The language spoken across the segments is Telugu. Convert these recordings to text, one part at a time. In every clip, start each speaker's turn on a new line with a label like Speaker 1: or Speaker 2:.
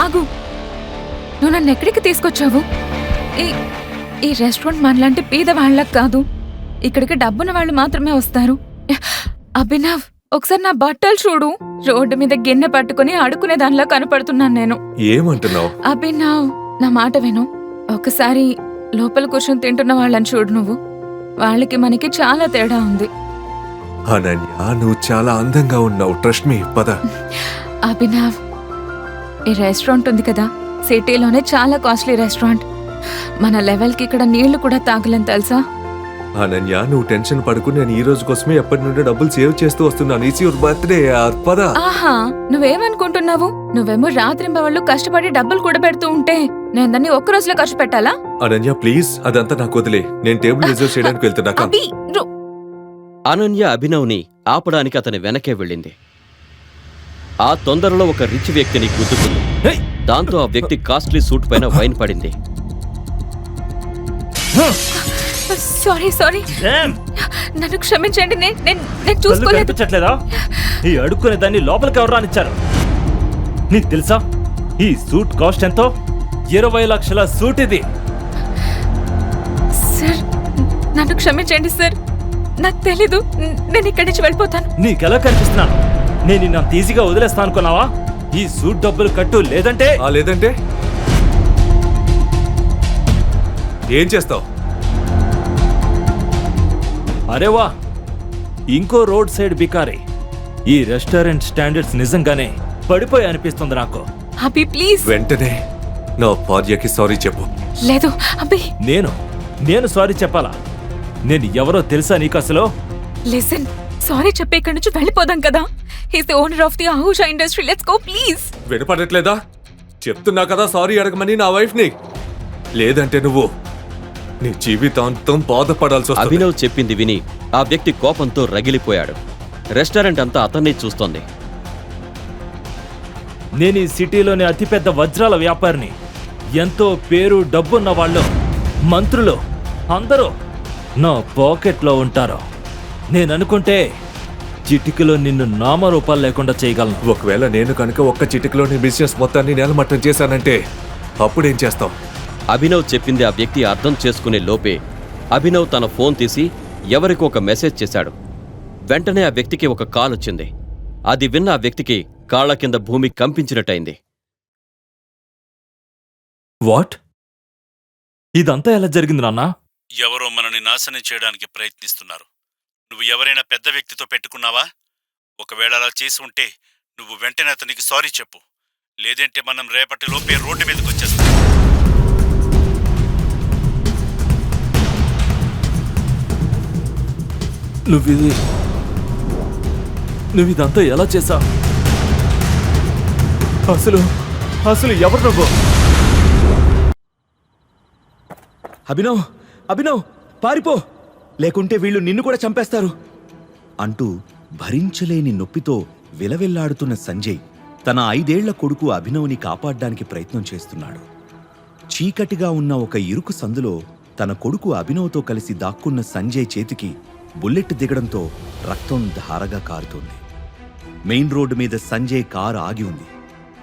Speaker 1: ఆగు, నువ్వు నన్ను ఎక్కడికి తీసుకొచ్చావు? ఈ రెస్టారెంట్ మనలాంటి పేద వాళ్ళకి కాదు, ఇక్కడికి డబ్బున్న వాళ్ళు మాత్రమే వస్తారు. అభినవ్, ఒకసారి నా బట్టలు చూడు. రోడ్డు మీద గిన్నె పట్టుకుని ఆడుకునే దానిలా కనపడుతున్నాను నేను.
Speaker 2: ఏమంటున్నావు?
Speaker 1: అభినవ్, నా మాట విను. ఒకసారి లోపల కూర్చొని తింటున్న వాళ్ళని చూడు నువ్వు. వాళ్ళకి మనకి చాలా తేడా ఉంది.
Speaker 2: అనన్య, నువ్వు చాలా అందంగా ఉన్నావు. ట్రస్ట్ మీ, పద.
Speaker 1: అభినవ్, ఈ రెస్టారెంట్ ఉంది కదా, సిటీలోనే చాలా కాస్ట్లీ రెస్టారెంట్. మన లెవెల్కి ఇక్కడ నీళ్లు కూడా తాగలేని తెలుసా?
Speaker 2: అనన్య, నువ్వు టెన్షన్ పడుకు. నేను ఈ రోజు కోసమే ఎప్పటి నుండి డబ్బులు సేవ్ చేస్తూ వస్తున్నాను. ఇట్స్ యువర్ బర్త్డే, పద.
Speaker 1: ఆహా, నువ్వేమనుకుంటున్నావు? నువ్వేమో రాత్రింబవళ్ళు కష్టపడి డబ్బులు కూడా పెడుతూ ఉంటే నేను దాన్ని ఒక్క రోజులో ఖర్చు పెట్టాలా?
Speaker 2: అనన్య ప్లీజ్, అదంతా నాకు వదిలే. నేను టేబుల్ రిజర్వ్ చేయడానికి వెళ్తున్నా.
Speaker 3: అనన్య అభినవ్ని ఆపడానికి అతని వెనకే వెళ్ళింది. ఆ తొందరలో ఒక రిచ్ వ్యక్తిని గుద్దుకుంది. దాంతో ఆ వ్యక్తి కాస్ట్లీ సూట్ పైన వైన్ పడింది.
Speaker 1: సారీ, నన్ను క్షమించండి. నేను చూసుకోలేదు.
Speaker 4: ఈ అడుక్కునే దాన్ని లోపలికి ఎవరు రానిచ్చారు? నీకు తెలుసా ఈ సూట్ కాస్ట్ ఎంతో? 20 లక్షల సూట్ ఇది.
Speaker 1: సార్, నన్ను క్షమించండి సార్, నాకు తెలీదు. నేను ఇక్కడి నుంచి వెళ్ళిపోతాను.
Speaker 4: నీకెలా కనిపిస్తున్నాను? నేను నా ఈజీగా వదిలేస్తా అనుకున్నావా? ఈ సూట్ డబ్బులు కట్టు, లేదంటే
Speaker 2: లేదంటే ఏం చేస్తావు?
Speaker 4: అరేవా, ఇంకో రోడ్ సైడ్ బికారి. ఈ రెస్టారెంట్ స్టాండర్డ్స్ నిజంగానే పడిపోయి అనిపిస్తుంది నాకు.
Speaker 1: అభి ప్లీజ్.
Speaker 2: వెంటనే నా భార్యకి సారీ చెప్పు.
Speaker 1: లేదు అభి.
Speaker 4: నేను సారీ చెప్పాలా? నేను ఎవరో తెలుసా నీకు అసలు?
Speaker 1: లిసన్, సారీ చెప్పి ఇక్కడి నుంచి వెళ్ళిపోదాం కదా. He's the owner of the Ahusha industry. Let's go please.
Speaker 2: వినపడట్లేదా? చెప్తున్నా కదా సారీ అడగమని నా వైఫ్ ని. లేదంటే నువ్వు నీ జీవితాంతం బాధపడాల్సి వస్తుంది.
Speaker 3: అభినవ్ చెప్పింది విని ఆ వ్యక్తి కోపంతో రగిలిపోయాడు. రెస్టారెంట్ అంతా అతన్ని చూస్తోంది.
Speaker 4: నేను ఈ సిటీలోని అతిపెద్ద వజ్రాల వ్యాపారిని. ఎంతో పేరు డబ్బున్న వాళ్ళు, మంత్రులు అందరూ నా పాకెట్లో ఉంటారు. నేననుకుంటే చిటికలో నిన్ను నామరూపాలు లేకుండా చేయగలను.
Speaker 2: ఒకవేళ నేను కనుక ఒక్క చిటికలోని బిజినెస్ మొత్తాన్ని నేలమట్టం చేశానంటే అప్పుడేం చేస్తావు?
Speaker 3: అభినవ్ చెప్పింది ఆ వ్యక్తి అర్థం చేసుకునే లోపే అభినవ్ తన ఫోన్ తీసి ఎవరికో ఒక మెసేజ్ చేశాడు. వెంటనే ఆ వ్యక్తికి ఒక కాల్ వచ్చింది. అది విన్న ఆ వ్యక్తికి కాళ్ల కింద భూమి కంపించినట్టయింది.
Speaker 4: వాట్? ఇదంతా ఎలా జరిగింది నాన్నా?
Speaker 5: ఎవరో మనని నాశనం చేయడానికి ప్రయత్నిస్తున్నారు. నువ్వు ఎవరైనా పెద్ద వ్యక్తితో పెట్టుకున్నావా? ఒకవేళ అలా చేసి ఉంటే నువ్వు వెంటనే అతనికి సారీ చెప్పు. లేదంటే మనం రేపటి లోపే రోడ్డు మీదకి వచ్చేస్తాం.
Speaker 4: నువ్విదంతా ఎలా చేశా? అసలు ఎవరు నువ్వు?
Speaker 6: అభినవ్ పారిపో, లేకుంటే వీళ్ళు నిన్ను కూడా చంపేస్తారు అంటూ భరించలేని నొప్పితో విలవిల్లాడుతున్న సంజయ్ తన 5 ఏళ్ల కొడుకు అభినవ్ని కాపాడ్డానికి ప్రయత్నం చేస్తున్నాడు. చీకటిగా ఉన్న ఒక ఇరుకు సందులో తన కొడుకు అభినవ్తో కలిసి దాక్కున్న సంజయ్ చేతికి బుల్లెట్ దిగడంతో రక్తం ధారగా కారుతోంది. మెయిన్ రోడ్డు మీద సంజయ్ కారు ఆగి ఉంది.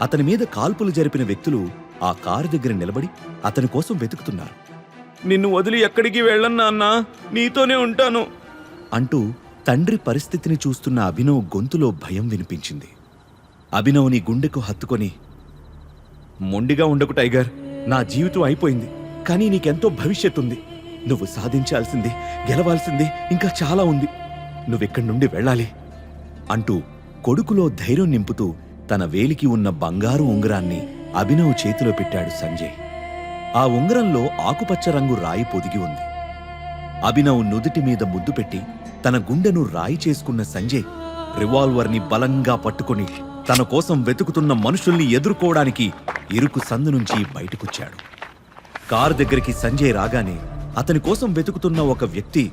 Speaker 6: అతని మీద కాల్పులు జరిపిన వ్యక్తులు ఆ కారు దగ్గర నిలబడి అతని కోసం వెతుకుతున్నారు. నిన్ను వదిలి ఎక్కడికి వెళ్ళన్నా అన్నా, నీతోనే ఉంటాను అంటూ తండ్రి పరిస్థితిని చూస్తున్న అభినవ్ గొంతులో భయం వినిపించింది. అభినవ్ని గుండెకు హత్తుకొని, మొండిగా ఉండకు టైగర్, నా జీవితం అయిపోయింది, కానీ నీకెంతో భవిష్యత్తుంది. నువ్వు సాధించాల్సింది, గెలవాల్సింది ఇంకా చాలా ఉంది. నువ్వెక్కడి నుండి వెళ్ళాలి అంటూ కొడుకులో ధైర్యం నింపుతూ తన వేలికి ఉన్న బంగారు ఉంగరాన్ని అభినవ్ చేతిలో పెట్టాడు సంజయ్. ఆ ఉంగరంలో ఆకుపచ్చ రంగు రాయి పొదిగి ఉంది. అభినవ్ నుదుటి మీద ముద్దు పెట్టి తన గుండెను రాయి చేసుకున్న సంజయ్ రివాల్వర్ని బలంగా పట్టుకుని తన కోసం వెతుకుతున్న మనుషుల్ని ఎదుర్కోవడానికి ఇరుకు సందు నుంచి బయటకొచ్చాడు. కారు దగ్గరికి సంజయ్ రాగానే అతని కోసం వెతుకుతున్న ఒక వ్యక్తి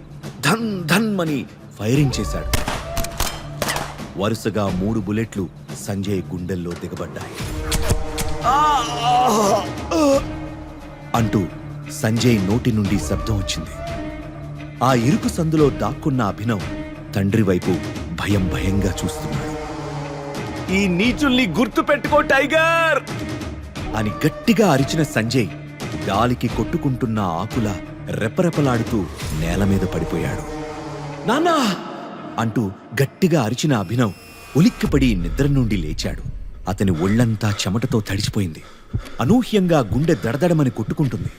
Speaker 6: ధన్ ధన్ అని ఫైరింగ్ చేశాడు. వరుసగా 3 బుల్లెట్లు సంజయ్ గుండెల్లో దిగబడ్డాయి. అంటూ సంజయ్ నోటి నుండి శబ్దం వచ్చింది. ఆ ఇరుకు సందులో దాక్కున్న అభినవ్ తండ్రి వైపు భయంగా చూస్తున్నాడు. ఈ నీచుల్ని గుర్తు పెట్టుకో టైగర్ అని గట్టిగా అరిచిన సంజయ్ గాలికి కొట్టుకుంటున్న ఆకుల రెపరెపలాడుతూ నేల మీద పడిపోయాడు. నాన్నా అంటూ గట్టిగా అరిచిన అభినవ్ ఉలిక్కిపడి నిద్ర నుండి లేచాడు. అతని ఒళ్లంతా చెమటతో తడిచిపోయింది. అనూహ్యంగా గుండె దడదడమని కొట్టుకుంటుంది.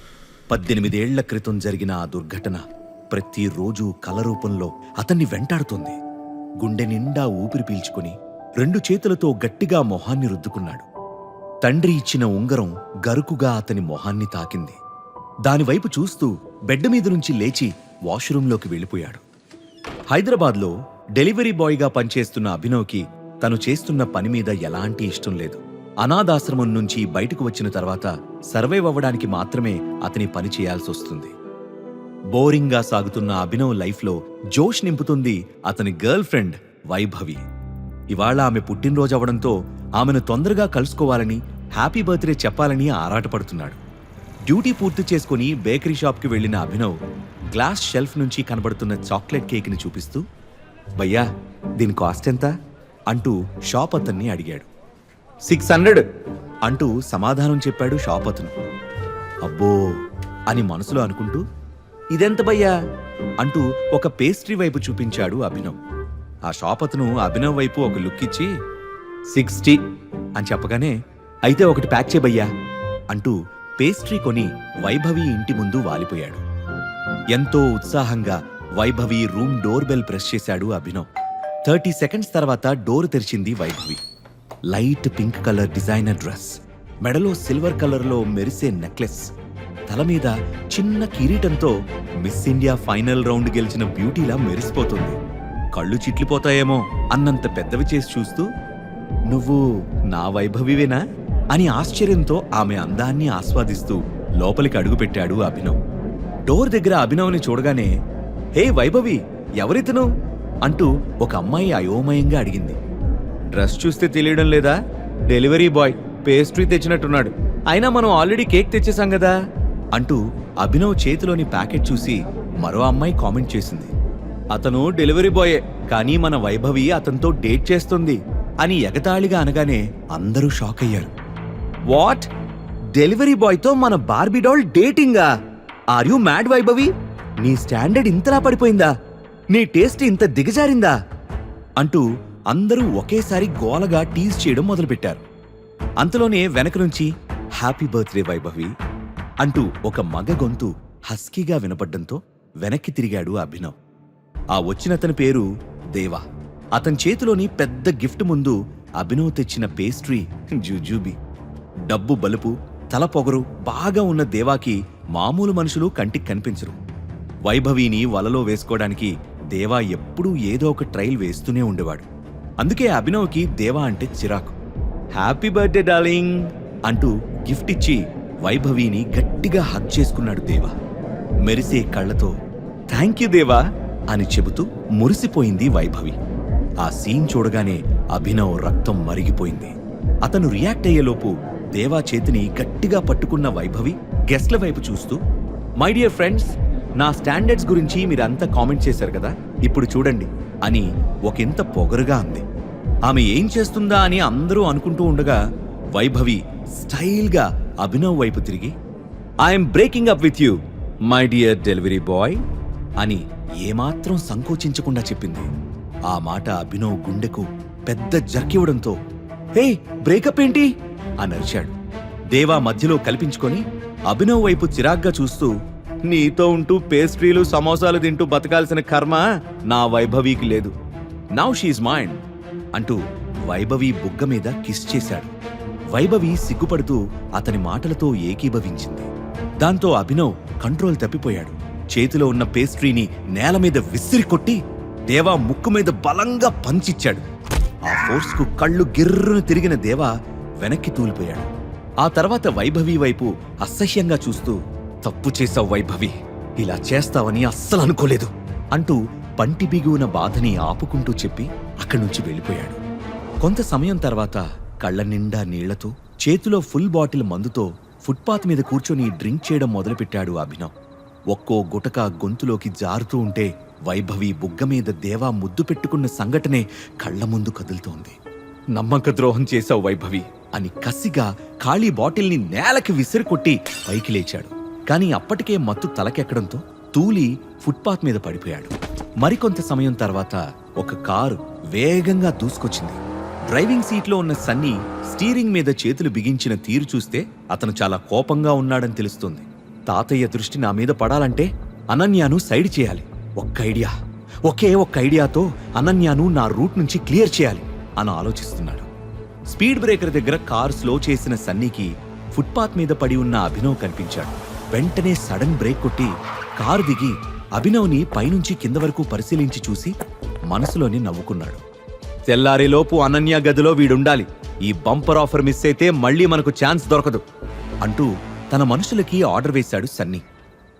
Speaker 6: 18 ఏళ్ల క్రితం జరిగిన ఆ దుర్ఘటన ప్రతిరోజు కల రూపంలో అతన్ని వెంటాడుతోంది. గుండె నిండా ఊపిరి పీల్చుకుని 2 చేతులతో గట్టిగా మొహాన్ని రుద్దుకున్నాడు. తండ్రి ఇచ్చిన ఉంగరం గరుకుగా అతని మొహాన్ని తాకింది. దానివైపు చూస్తూ బెడ్ మీద నుంచి లేచి వాష్రూంలోకి వెళ్ళిపోయాడు. హైదరాబాద్లో డెలివరీ బాయ్గా పనిచేస్తున్న అభినవ్కి తను చేస్తున్న పని మీద ఎలాంటి ఇష్టం లేదు. అనాథాశ్రమం నుంచి బయటకు వచ్చిన తర్వాత సర్వైవ్ అవ్వడానికి మాత్రమే అతని పని చేయాల్సొస్తుంది. బోరింగ్గా సాగుతున్న అభినవ్ లైఫ్లో జోష్ నింపుతుంది అతని గర్ల్ ఫ్రెండ్ వైభవి. ఇవాళ ఆమె పుట్టినరోజు అవడంతో ఆమెను తొందరగా కలుసుకోవాలని, హ్యాపీ బర్త్డే చెప్పాలని ఆరాటపడుతున్నాడు. డ్యూటీ పూర్తి చేసుకుని బేకరీ షాప్కి వెళ్లిన అభినవ్ గ్లాస్ షెల్ఫ్ నుంచి కనబడుతున్న చాక్లెట్ కేక్ని చూపిస్తూ, భయ్యా దీని కాస్ట్ ఎంత అంటూ షాప్ అతన్ని అడిగాడు. 600 అంటూ సమాధానం చెప్పాడు షాప్ అతను. అబ్బో అని మనసులో అనుకుంటూ, ఇదెంత భయ్యా అంటూ ఒక పేస్ట్రీ వైపు చూపించాడు అభినవ్. ఆ షాప్ అతను అభినవ్ వైపు ఒక లుక్ ఇచ్చి 60 అని చెప్పగానే, అయితే ఒకటి ప్యాక్ చేయబయ్యా అంటూ పేస్ట్రీ కొని వైభవి ఇంటి ముందు వాలిపోయాడు. ఎంతో ఉత్సాహంగా Vaibhavi room door bell press చేశాడు అభినవ్. 30 సెకండ్స్ తర్వాత డోర్ తెరిచింది Vaibhavi. Light pink colour designer dress, మెడలో సిల్వర్ కలర్లో మెరిసే నెక్లెస్, తల మీద చిన్న కిరీటంతో మిస్ ఇండియా ఫైనల్ రౌండ్ గెలిచిన బ్యూటీలా మెరిసిపోతుంది. కళ్ళు చిట్లిపోతాయేమో అన్నంత పెద్దవి చేసి చూస్తూ, నువ్వు నా వైభవివేనా అని ఆశ్చర్యంతో ఆమె అందాన్ని ఆస్వాదిస్తూ లోపలికి అడుగుపెట్టాడు అభినవ్. డోర్ దగ్గర అభినవ్ని చూడగానే, హే వైభవి, ఎవరితను అంటూ ఒక అమ్మాయి అయోమయంగా అడిగింది. డ్రెస్ చూస్తే తెలియడం లేదా? డెలివరీ బాయ్ పేస్ట్రీ తెచ్చినట్టున్నాడు. అయినా మనం ఆల్రెడీ కేక్ తెచ్చేసాం కదా అంటూ అభినవ్ చేతిలోని ప్యాకెట్ చూసి మరో అమ్మాయి కామెంట్ చేసింది. అతను డెలివరీ బాయే, కానీ మన వైభవి అతనితో డేట్ చేస్తుంది అని ఎగతాళిగా అనగానే అందరూ షాక్ అయ్యారు. వాట్? డెలివరీ బాయ్తో మన బార్బీ డాల్ డేటింగా? Are you mad Vaibhavi? నీ స్టాండర్డ్ ఇంతలా పడిపోయిందా? నీ టేస్ట్ ఇంత దిగజారిందా అంటూ అందరూ ఒకేసారి గోలగా టీజ్ చేయడం మొదలుపెట్టారు. అంతలోనే వెనక నుంచి హ్యాపీ బర్త్డే వైభవి అంటూ ఒక మగ గొంతు హస్కీగా వినపడ్డంతో వెనక్కి తిరిగాడు అభినవ్. ఆ వచ్చినతని పేరు దేవా. అతని చేతిలోని పెద్ద గిఫ్ట్ ముందు అభినవ్ తెచ్చిన పేస్ట్రీ జుజూబీ. డబ్బు బలుపు, తల పొగరు బాగా ఉన్న దేవాకి మామూలు మనుషులు కంటికి కనిపించరు. వైభవిని వలలో వేసుకోవడానికి దేవా ఎప్పుడూ ఏదో ఒక ట్రైల్ వేస్తూనే ఉండేవాడు. అందుకే అభినవ్కి దేవా అంటే చిరాకు. హ్యాపీ బర్త్డే డార్లింగ్ అంటూ గిఫ్ట్ ఇచ్చి వైభవిని గట్టిగా హగ్ చేసుకున్నాడు దేవా. మెరిసే కళ్లతో థ్యాంక్ యూ దేవా అని చెబుతూ మురిసిపోయింది వైభవి. ఆ సీన్ చూడగానే అభినవ్ రక్తం మరిగిపోయింది. అతను రియాక్ట్ అయ్యేలోపు దేవా చేతిని గట్టిగా పట్టుకున్న వైభవి గెస్ట్ల వైపు చూస్తూ, మై డియర్ ఫ్రెండ్స్, నా స్టాండర్డ్స్ గురించి మీరంతా కామెంట్ చేశారు కదా, ఇప్పుడు చూడండి అని ఒకంత పొగరుగా అంది. ఆమె ఏం చేస్తుందా అని అందరూ అనుకుంటూ ఉండగా వైభవి స్టైల్గా అభినవ్ వైపు తిరిగి, I'm breaking up with you my dear delivery boy అని ఏమాత్రం సంకోచించకుండా చెప్పింది. ఆ మాట అభినవ్ గుండెకు పెద్ద జర్కివ్వడంతో, హే బ్రేకప్ ఏంటి అని అరిచాడు. దేవా మధ్యలో కల్పించుకొని అభినవ్ వైపు చిరాగ్గా చూస్తూ, నీతో ఉంటూ పేస్ట్రీలు సమోసాలు తింటూ బతకాల్సిన కర్మ నా వైభవికి లేదు. నౌ షీజ్ మైండ్ అంటూ వైభవి బుగ్గ మీద కిస్ చేశాడు. వైభవి సిగ్గుపడుతూ అతని మాటలతో ఏకీభవించింది. దాంతో అభినవ్ కంట్రోల్ తప్పిపోయాడు. చేతిలో ఉన్న పేస్ట్రీని నేల మీద విసిరి కొట్టి దేవా ముక్కు మీద బలంగా పంచిచ్చాడు. ఆ ఫోర్స్కు కళ్ళు గిర్రును తిరిగిన దేవా వెనక్కి తూలిపోయాడు. ఆ తర్వాత వైభవి వైపు అసహ్యంగా చూస్తూ, తప్పు చేశావు వైభవి, ఇలా చేస్తావని అస్సలు అనుకోలేదు అంటూ పంటి బిగువున బాధని ఆపుకుంటూ చెప్పి అక్కడి నుంచి వెళ్ళిపోయాడు. కొంత సమయం తర్వాత కళ్ళ నిండా నీళ్లతో, చేతిలో ఫుల్ బాటిల్ మందుతో ఫుట్పాత్ మీద కూర్చొని డ్రింక్ చేయడం మొదలుపెట్టాడు అభినవ్. ఒక్కో గుటక గొంతులోకి జారుతూ ఉంటే వైభవి బుగ్గ మీద దేవా ముద్దు పెట్టుకున్న సంఘటనే కళ్ల ముందు కదులుతోంది. నమ్మక ద్రోహం చేశావు వైభవి అని కసిగా ఖాళీ బాటిల్ని నేలకి విసిరికొట్టి పైకి లేచాడు. కాని అప్పటికే మత్తు తలకెక్కడంతో తూలి ఫుట్పాత్ మీద పడిపోయాడు. మరికొంత సమయం తర్వాత ఒక కారు వేగంగా దూసుకొచ్చింది. డ్రైవింగ్ సీట్లో ఉన్న సన్నీ స్టీరింగ్ మీద చేతులు బిగించిన తీరు చూస్తే అతను చాలా కోపంగా ఉన్నాడని తెలుస్తుంది. తాతయ్య దృష్టి నా మీద పడాలంటే అనన్యను సైడ్ చేయాలి. ఒకే ఒక్క ఐడియాతో అనన్యను నా రూట్ నుంచి క్లియర్ చేయాలి అని ఆలోచిస్తున్నాడు. స్పీడ్ బ్రేకర్ దగ్గర కారు స్లో చేసిన సన్నీకి ఫుట్పాత్ మీద పడి ఉన్న అభినవ్ కనిపించాడు. వెంటనే సడన్ బ్రేక్ కొట్టి కారు దిగి అభినవ్ని పైనుంచి కింద వరకు పరిశీలించి చూసి మనసులోని నవ్వుకున్నాడు. తెల్లారేలోపు అనన్య గదిలో వీడుండాలి. ఈ బంపర్ ఆఫర్ మిస్ అయితే మళ్ళీ మనకు ఛాన్స్ దొరకదు అంటూ తన మనుషులకి ఆర్డర్ వేశాడు సన్నీ.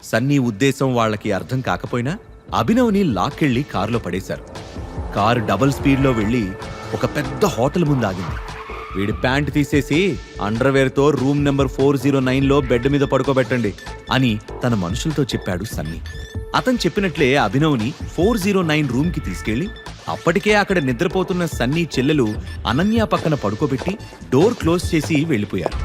Speaker 6: సన్నీ ఉద్దేశం వాళ్ళకి అర్థం కాకపోయినా అభినవ్ని లాక్కెళ్లి కారులో పడేశారు. కారు డబుల్ స్పీడ్లో వెళ్లి ఒక పెద్ద హోటల్ ముందు ఆగింది. వీడి ప్యాంట్ తీసేసి అండర్వేర్తో రూమ్ నెంబర్ 409లో బెడ్ మీద పడుకోబెట్టండి అని తన మనుషులతో చెప్పాడు సన్నీ. అతను చెప్పినట్లే అభినవ్ని 409 రూమ్కి తీసుకెళ్లి అప్పటికే అక్కడ నిద్రపోతున్న సన్నీ చెల్లెలు అనన్య పక్కన పడుకోబెట్టి డోర్ క్లోజ్ చేసి వెళ్లిపోయారు.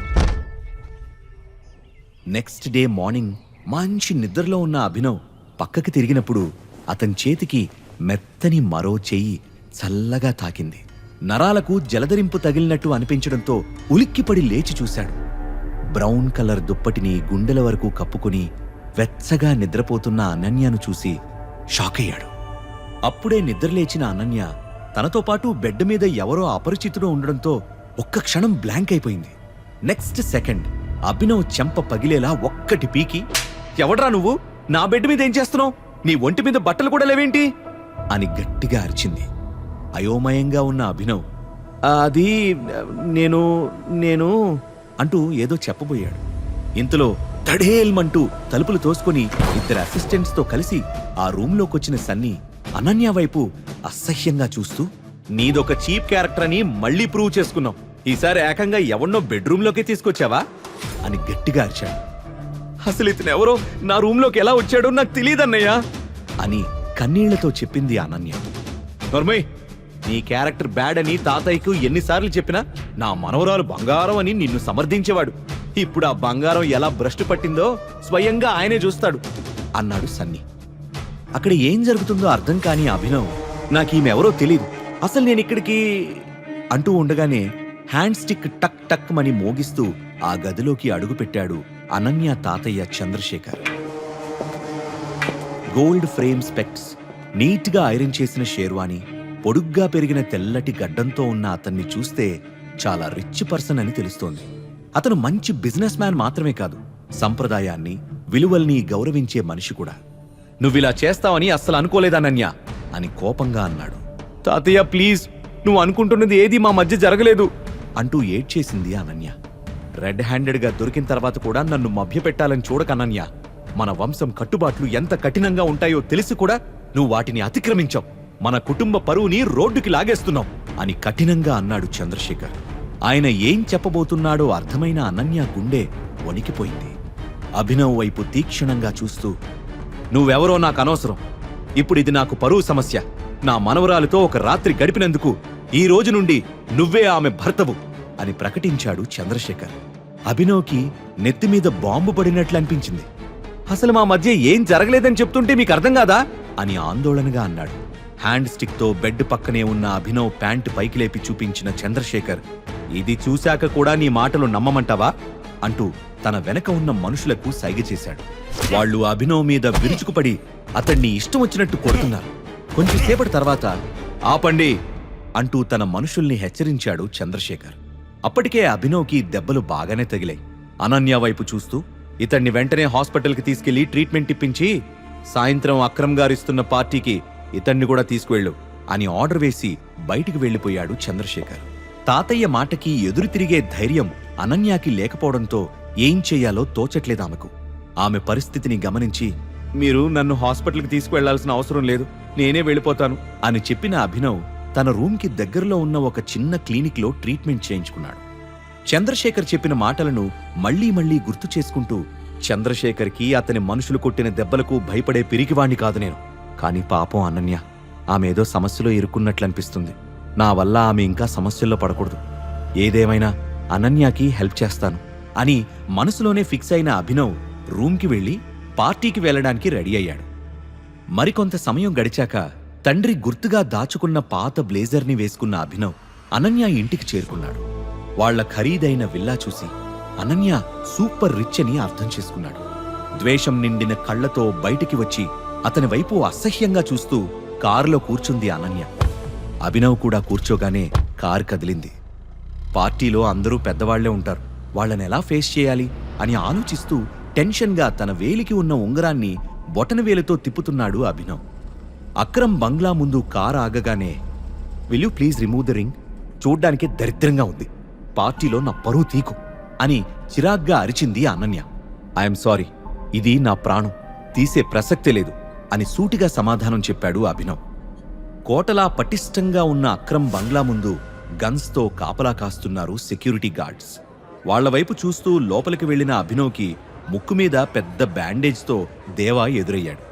Speaker 6: నెక్స్ట్ డే మార్నింగ్ మంచి నిద్రలో ఉన్న అభినవ్ పక్కకి తిరిగినప్పుడు అతని చేతికి మెత్తని మరో చెయ్యి చల్లగా తాకింది. నరాలకు జలధరింపు తగిలినట్టు అనిపించడంతో ఉలిక్కిపడి లేచి చూశాడు. బ్రౌన్ కలర్ దుప్పటిని గుండెల వరకు కప్పుకుని వెచ్చగా నిద్రపోతున్న అనన్యను చూసి షాక్ అయ్యాడు. అప్పుడే నిద్రలేచిన అనన్య తనతో పాటు బెడ్ మీద ఎవరో అపరిచితుడు ఉండడంతో ఒక్క క్షణం బ్లాంక్ అయిపోయింది. నెక్స్ట్ సెకండ్ అభినవ్ చెంప పగిలేలా ఒక్కటి పీకి, ఎవడ్రా నువ్వు? నా బెడ్ మీద ఏం చేస్తున్నావు? నీ ఒంటి మీద బట్టలు కూడా లేవేంటి అని గట్టిగా అరిచింది. అయోమయంగా ఉన్న అభినవ్ అది నేను అంటూ ఏదో చెప్పబోయాడు. ఇంతలో తడేల్మంటూ తలుపులు తోసుకొని ఇద్దరు అసిస్టెంట్స్తో కలిసి ఆ రూంలోకొచ్చిన సన్నీ అనన్య వైపు అసహ్యంగా చూస్తూ, నీదొక చీప్ క్యారెక్టర్ అని మళ్ళీ ప్రూవ్ చేసుకున్నావు. ఈసారి ఏకంగా ఎవన్నో బెడ్రూమ్లోకి తీసుకొచ్చావా అని గట్టిగా అరిచాడు. అసలు ఇతను ఎవరో నా రూంలోకి ఎలా వచ్చాడో నాకు తెలియదన్నయ్యా అని కన్నీళ్లతో చెప్పింది అనన్య. నోర్మయ్, నీ క్యారెక్టర్ బ్యాడ్ అని తాతయ్యకు ఎన్నిసార్లు చెప్పినా నా మనవరాలు బంగారం అని నిన్ను సమర్థించేవాడు. ఇప్పుడు ఆ బంగారం ఎలా భ్రష్టు పట్టిందో స్వయంగా ఆయనే చూస్తాడు అన్నాడు సన్నీ. అక్కడ ఏం జరుగుతుందో అర్థం కాని అభినవ్ నాకీమెవరో తెలీదు, అసలు నేనిక్కడికి అంటూ ఉండగానే హ్యాండ్ స్టిక్ టక్ టక్ మని మోగిస్తూ ఆ గదిలోకి అడుగుపెట్టాడు అనన్య తాతయ్య చంద్రశేఖర్. గోల్డ్ ఫ్రేమ్ స్పెక్ట్స్, నీట్గా ఐరన్ చేసిన షేర్వాణి, పొడుగ్గా పెరిగిన తెల్లటి గడ్డంతో ఉన్న అతన్ని చూస్తే చాలా రిచ్ పర్సన్ అని తెలుస్తోంది. అతను మంచి బిజినెస్ మ్యాన్ మాత్రమే కాదు, సంప్రదాయాన్ని విలువల్ని గౌరవించే మనిషి కూడా. నువ్విలా చేస్తావని అస్సలు అనుకోలేదనన్య అని కోపంగా అన్నాడు. తాతయ్య ప్లీజ్, నువ్వు అనుకుంటున్నది ఏది మా మధ్య జరగలేదు అంటూ ఏడ్చేసింది అనన్య. రెడ్ హ్యాండెడ్గా దొరికిన తర్వాత కూడా నన్ను మభ్యపెట్టాలని చూడకనన్య. మన వంశం కట్టుబాట్లు ఎంత కఠినంగా ఉంటాయో తెలిసి కూడా నువ్వు వాటిని అతిక్రమించావు. మన కుటుంబ పరువుని రోడ్డుకి లాగేస్తున్నావు అని కఠినంగా అన్నాడు చంద్రశేఖర్. ఆయన ఏం చెప్పబోతున్నాడో అర్థమైన అనన్య గుండె వణికిపోయింది. అభినవ్ వైపు తీక్షణంగా చూస్తూ, నువ్వెవరో నాకు అనవసరం. ఇప్పుడు ఇది నాకు పరువు సమస్య. నా మనవరాలితో ఒక రాత్రి గడిపినందుకు ఈ రోజు నుండి నువ్వే ఆమె భర్తవు అని ప్రకటించాడు చంద్రశేఖర్. అభినవ్కి నెత్తిమీద బాంబు పడినట్లు అనిపించింది. అసలు మా మధ్య ఏం జరగలేదని చెప్తుంటే మీకు అర్థం కాదా అని ఆందోళనగా అన్నాడు. హ్యాండ్ స్టిక్ తో బెడ్ పక్కనే ఉన్న అభినవ్ ప్యాంటు పైకి లేపి చూపించిన చంద్రశేఖర్, ఇది చూశాక కూడా నీ మాటలు నమ్మమంటావా అంటూ తన వెనక ఉన్న మనుషులకు సైగ చేశాడు. వాళ్ళు అభినవ్ మీద విరుచుకుపడి అతన్ని ఇష్టం వచ్చినట్టు కొడుతున్నారు. కొంచెంసేపటి తర్వాత ఆపండి అంటూ తన మనుషుల్ని హెచ్చరించాడు చంద్రశేఖర్. అప్పటికే అభినవ్కి దెబ్బలు బాగానే తగిలాయి. అనన్య వైపు చూస్తూ, ఇతన్ని వెంటనే హాస్పిటల్కి తీసుకెళ్లి ట్రీట్మెంట్ ఇప్పించి సాయంత్రం అక్రమ్ గారిస్తున్న పార్టీకి ఇతన్ని కూడా తీసుకువెళ్ళు అని ఆర్డర్ వేసి బయటికి వెళ్లిపోయాడు చంద్రశేఖర్. తాతయ్య మాటకి ఎదురు తిరిగే ధైర్యం అనన్యాకి లేకపోవడంతో ఏం చెయ్యాలో తోచట్లేదామెకు. ఆమె పరిస్థితిని గమనించి, మీరు నన్ను హాస్పిటల్కి తీసుకువెళ్లాల్సిన అవసరం లేదు, నేనే వెళ్ళిపోతాను అని చెప్పిన అభినవ్ తన రూమ్కి దగ్గరలో ఉన్న ఒక చిన్న క్లినిక్లో ట్రీట్మెంట్ చేయించుకున్నాడు. చంద్రశేఖర్ చెప్పిన మాటలను మళ్లీ మళ్లీ గుర్తు చేసుకుంటూ, చంద్రశేఖర్కి అతని మనుషులు కొట్టిన దెబ్బలకు భయపడే పిరికివాణ్ణి కాదు నేను. కాని పాపం అనన్య, ఆమె ఏదో సమస్యలో ఇరుక్కున్నట్లనిపిస్తుంది. నా వల్ల ఆమె ఇంకా సమస్యల్లో పడకూడదు. ఏదేమైనా అనన్యకి హెల్ప్ చేస్తాను అని మనసులోనే ఫిక్స్ అయిన అభినవ్ రూమ్కి వెళ్లి పార్టీకి వెళ్లడానికి రెడీ అయ్యాడు. మరికొంత సమయం గడిచాక తండ్రి గుర్తుగా దాచుకున్న పాత బ్లేజర్ని వేసుకున్న అభినవ్ అనన్య ఇంటికి చేరుకున్నాడు. వాళ్ల ఖరీదైన విల్లా చూసి అనన్య సూపర్ రిచ్ అని అర్థం చేసుకున్నాడు. ద్వేషం నిండిన కళ్లతో బయటికి వచ్చి అతని వైపు అసహ్యంగా చూస్తూ కారులో కూర్చుంది అనన్య. అభినవ్ కూడా కూర్చోగానే కారు కదిలింది. పార్టీలో అందరూ పెద్దవాళ్లే ఉంటారు, వాళ్ళనెలా ఫేస్ చేయాలి అని ఆలోచిస్తూ టెన్షన్గా తన వేలికి ఉన్న ఉంగరాన్ని బొటనవేలుతో తిప్పుతున్నాడు అభినవ్. అక్రమ్ బంగ్లా ముందు కారు ఆగగానే will you please remove the ring, చూడ్డానికి దరిద్రంగా ఉంది, పార్టీలో నా పరువు తీకు అని చిరాగ్గా అరిచింది అనన్య. ఐఎమ్ సారీ, ఇది నా ప్రాణం, తీసే ప్రసక్తే లేదు అని సూటిగా సమాధానం చెప్పాడు అభినవ్. కోటలా పటిష్టంగా ఉన్న అక్రమ్ బంగ్లా ముందు గన్స్తో కాపలా కాస్తున్నారు సెక్యూరిటీ గార్డ్స్. వాళ్లవైపు చూస్తూ లోపలికి వెళ్లిన అభినవ్కి ముక్కు మీద పెద్ద బ్యాండేజ్తో దేవా ఎదురయ్యాడు.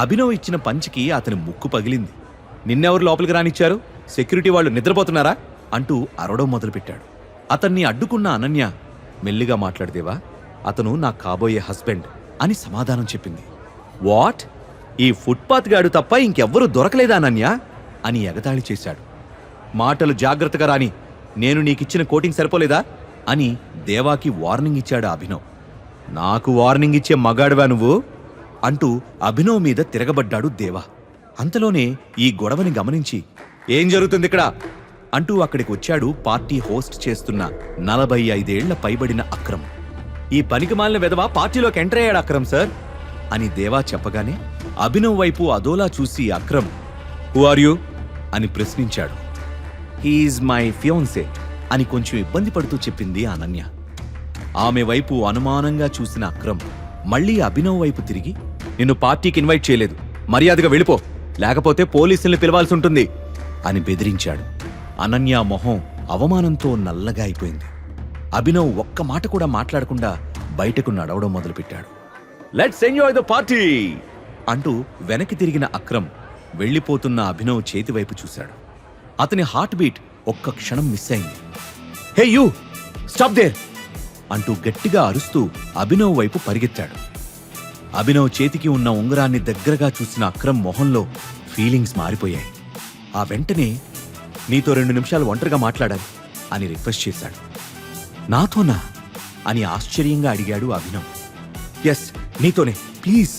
Speaker 6: అభినవ్ ఇచ్చిన పంచికి అతని ముక్కు పగిలింది. నిన్నెవరు లోపలికి రానిచ్చారు? సెక్యూరిటీ వాళ్ళు నిద్రపోతున్నారా అంటూ అరవడం మొదలుపెట్టాడు. అతన్ని అడ్డుకున్న అనన్య మెల్లిగా మాట్లాడదేవా, అతను నా కాబోయే హస్బెండ్ అని సమాధానం చెప్పింది. వాట్? ఈ ఫుట్పాత్ గాడు తప్ప ఇంకెవ్వరూ దొరకలేదా అనన్య అని ఎగతాళి చేశాడు. మాటలు జాగ్రత్తగా రాని, నేను నీకిచ్చిన కోటింగ్ సరిపోలేదా అని దేవాకి వార్నింగ్ ఇచ్చాడు అభినవ్. నాకు వార్నింగ్ ఇచ్చే మగాడువా నువ్వు అంటూ అభినవ్ మీద తిరగబడ్డాడు దేవా. అంతలోనే ఈ గొడవని గమనించి ఏం జరుగుతుంది ఇక్కడ అంటూ అక్కడికి వచ్చాడు పార్టీ హోస్ట్ చేస్తున్న 45 ఏళ్ల పైబడిన అక్రమ్. ఈ పనికిమాలిన వెధవ పార్టీలోకి ఎంటర్ అయ్యాడు అక్రమ్ సార్ అని దేవా చెప్పగానే అభినవ్ వైపు అదోలా చూసి అక్రమ్ హూ ఆర్ యూ అని ప్రశ్నించాడు. హీఈజ్ మై ఫియాన్సే అని కొంచెం ఇబ్బంది పడుతూ చెప్పింది అనన్య. ఆమె వైపు అనుమానంగా చూసిన అక్రమ్ మళ్లీ అభినవ్ వైపు తిరిగి నిన్ను పార్టీకి ఇన్వైట్ చేయలేదు, మర్యాదగా వెళ్ళిపో, లేకపోతే పోలీసుల్ని పిలవాల్సి ఉంటుంది అని బెదిరించాడు. అనన్య మొహం అవమానంతో నల్లగా అయిపోయింది. అభినవ్ ఒక్క మాట కూడా మాట్లాడకుండా బయటకు నడవడం మొదలుపెట్టాడు. లెట్స్ ఎంజాయ్ ద పార్టీ అంటూ వెనక్కి తిరిగిన అక్రమ్ వెళ్లిపోతున్న అభినవ్ చేతివైపు చూశాడు. అతని హార్ట్ బీట్ ఒక్క క్షణం మిస్ అయింది. హే యూ, స్టాప్ దేర్ అంటూ గట్టిగా అరుస్తూ అభినవ్ వైపు పరిగెత్తాడు. అభినవ్ చేతికి ఉన్న ఉంగరాన్ని దగ్గరగా చూసిన అక్రమ్ మొహంలో ఫీలింగ్స్ మారిపోయాయి. ఆ వెంటనే నీతో 2 నిమిషాలు ఒంటరిగా మాట్లాడాలి అని రిక్వెస్ట్ చేశాడు. నాతోనా అని ఆశ్చర్యంగా అడిగాడు అభినవ్. ఎస్, నీతోనే, ప్లీజ్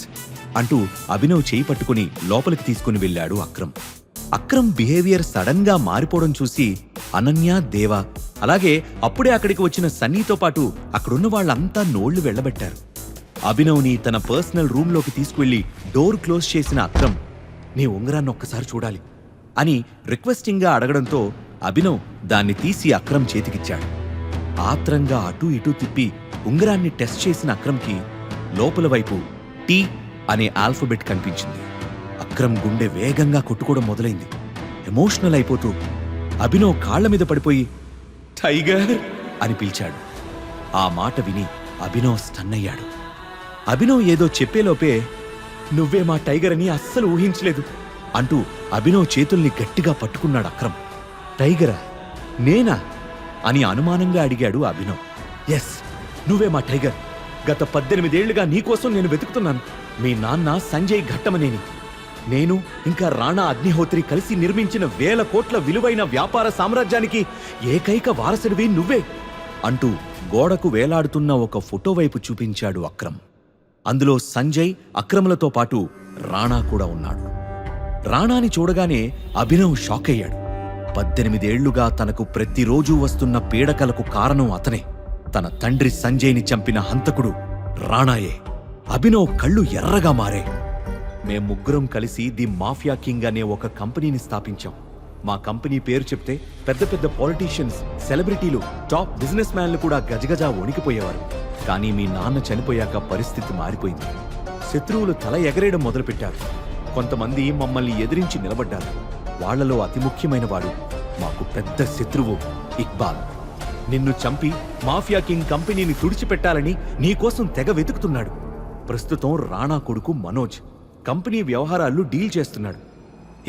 Speaker 6: అంటూ అభినవ్ చేయి పట్టుకుని లోపలికి తీసుకుని వెళ్ళాడు అక్రమ్. అక్రమ్ బిహేవియర్ సడన్ గా మారిపోవడం చూసి అనన్య, దేవా అలాగే అప్పుడే అక్కడికి వచ్చిన సన్నీతో పాటు అక్కడున్న వాళ్ళంతా నోళ్లు వెళ్లబెట్టారు. అభినవ్ని తన పర్సనల్ రూమ్లోకి తీసుకువెళ్లి డోర్ క్లోజ్ చేసిన అక్రమ్ నీ ఉంగరాన్ని ఒక్కసారి చూడాలి అని రిక్వెస్టింగ్గా అడగడంతో అభినవ్ దాన్ని తీసి అక్రమ్ చేతికిచ్చాడు. ఆత్రంగా అటూ ఇటూ తిప్పి ఉంగరాన్ని టెస్ట్ చేసిన అక్రమ్కి లోపల వైపు టీ అనే ఆల్ఫబెట్ కనిపించింది. అక్రమ్ గుండె వేగంగా కొట్టుకోవడం మొదలైంది. ఎమోషనల్ అయిపోతూ అభినవ్ కాళ్ల మీద పడిపోయి టైగర్ అని పిలిచాడు. ఆ మాట విని అభినవ్ స్టన్ అయ్యాడు. అభినవ్ ఏదో చెప్పేలోపే నువ్వే మా టైగర్ అని అస్సలు ఊహించలేదు అంటూ అభినవ్ చేతుల్ని గట్టిగా పట్టుకున్నాడు అక్రమ్. టైగరా? నేనా అని అనుమానంగా అడిగాడు అభినవ్. ఎస్, నువ్వే మా టైగర్. గత 18 ఏళ్లుగా నీకోసం నేను వెతుకుతున్నాను. మీ నాన్న సంజయ్ ఘట్టమనేని, నేను ఇంకా రాణా అగ్నిహోత్రి కలిసి నిర్మించిన 1000 కోట్ల విలువైన వ్యాపార సామ్రాజ్యానికి ఏకైక వారసుడివి నువ్వే అంటూ గోడకు వేలాడుతున్న ఒక ఫోటో వైపు చూపించాడు అక్రమ్. అందులో సంజయ్, అక్రమ్లతో పాటు రాణా కూడా ఉన్నాడు. రాణాని చూడగానే అభినవ్ షాక్ అయ్యాడు. 18 ఏళ్లుగా తనకు ప్రతిరోజూ వస్తున్న పీడకలకు కారణం అతనే. తన తండ్రి సంజయ్ని చంపిన హంతకుడు రాణాయే. అభినవ్ కళ్ళు ఎర్రగా మారే. మేం ముగ్గురం కలిసి ది మాఫియా కింగ్ అనే ఒక కంపెనీని స్థాపించాం. మా కంపెనీ పేరు చెప్తే పెద్ద పెద్ద పాలిటీషియన్స్, సెలబ్రిటీలు, టాప్ బిజినెస్ మ్యాన్లు కూడా గజగజా వణికిపోయేవారు. కానీ మీ నాన్న చనిపోయాక పరిస్థితి మారిపోయింది. శత్రువులు తల ఎగరేయడం మొదలుపెట్టారు. కొంతమంది మమ్మల్ని ఎదిరించి నిలబడ్డారు. వాళ్లలో అతి ముఖ్యమైన వాడు మాకు పెద్ద శత్రువు ఇక్బాల్. నిన్ను చంపి మాఫియా కింగ్ కంపెనీని తుడిచిపెట్టాలని నీకోసం తెగ వెతుకుతున్నాడు. ప్రస్తుతం రాణా కొడుకు మనోజ్ కంపెనీ వ్యవహారాలు డీల్ చేస్తున్నాడు.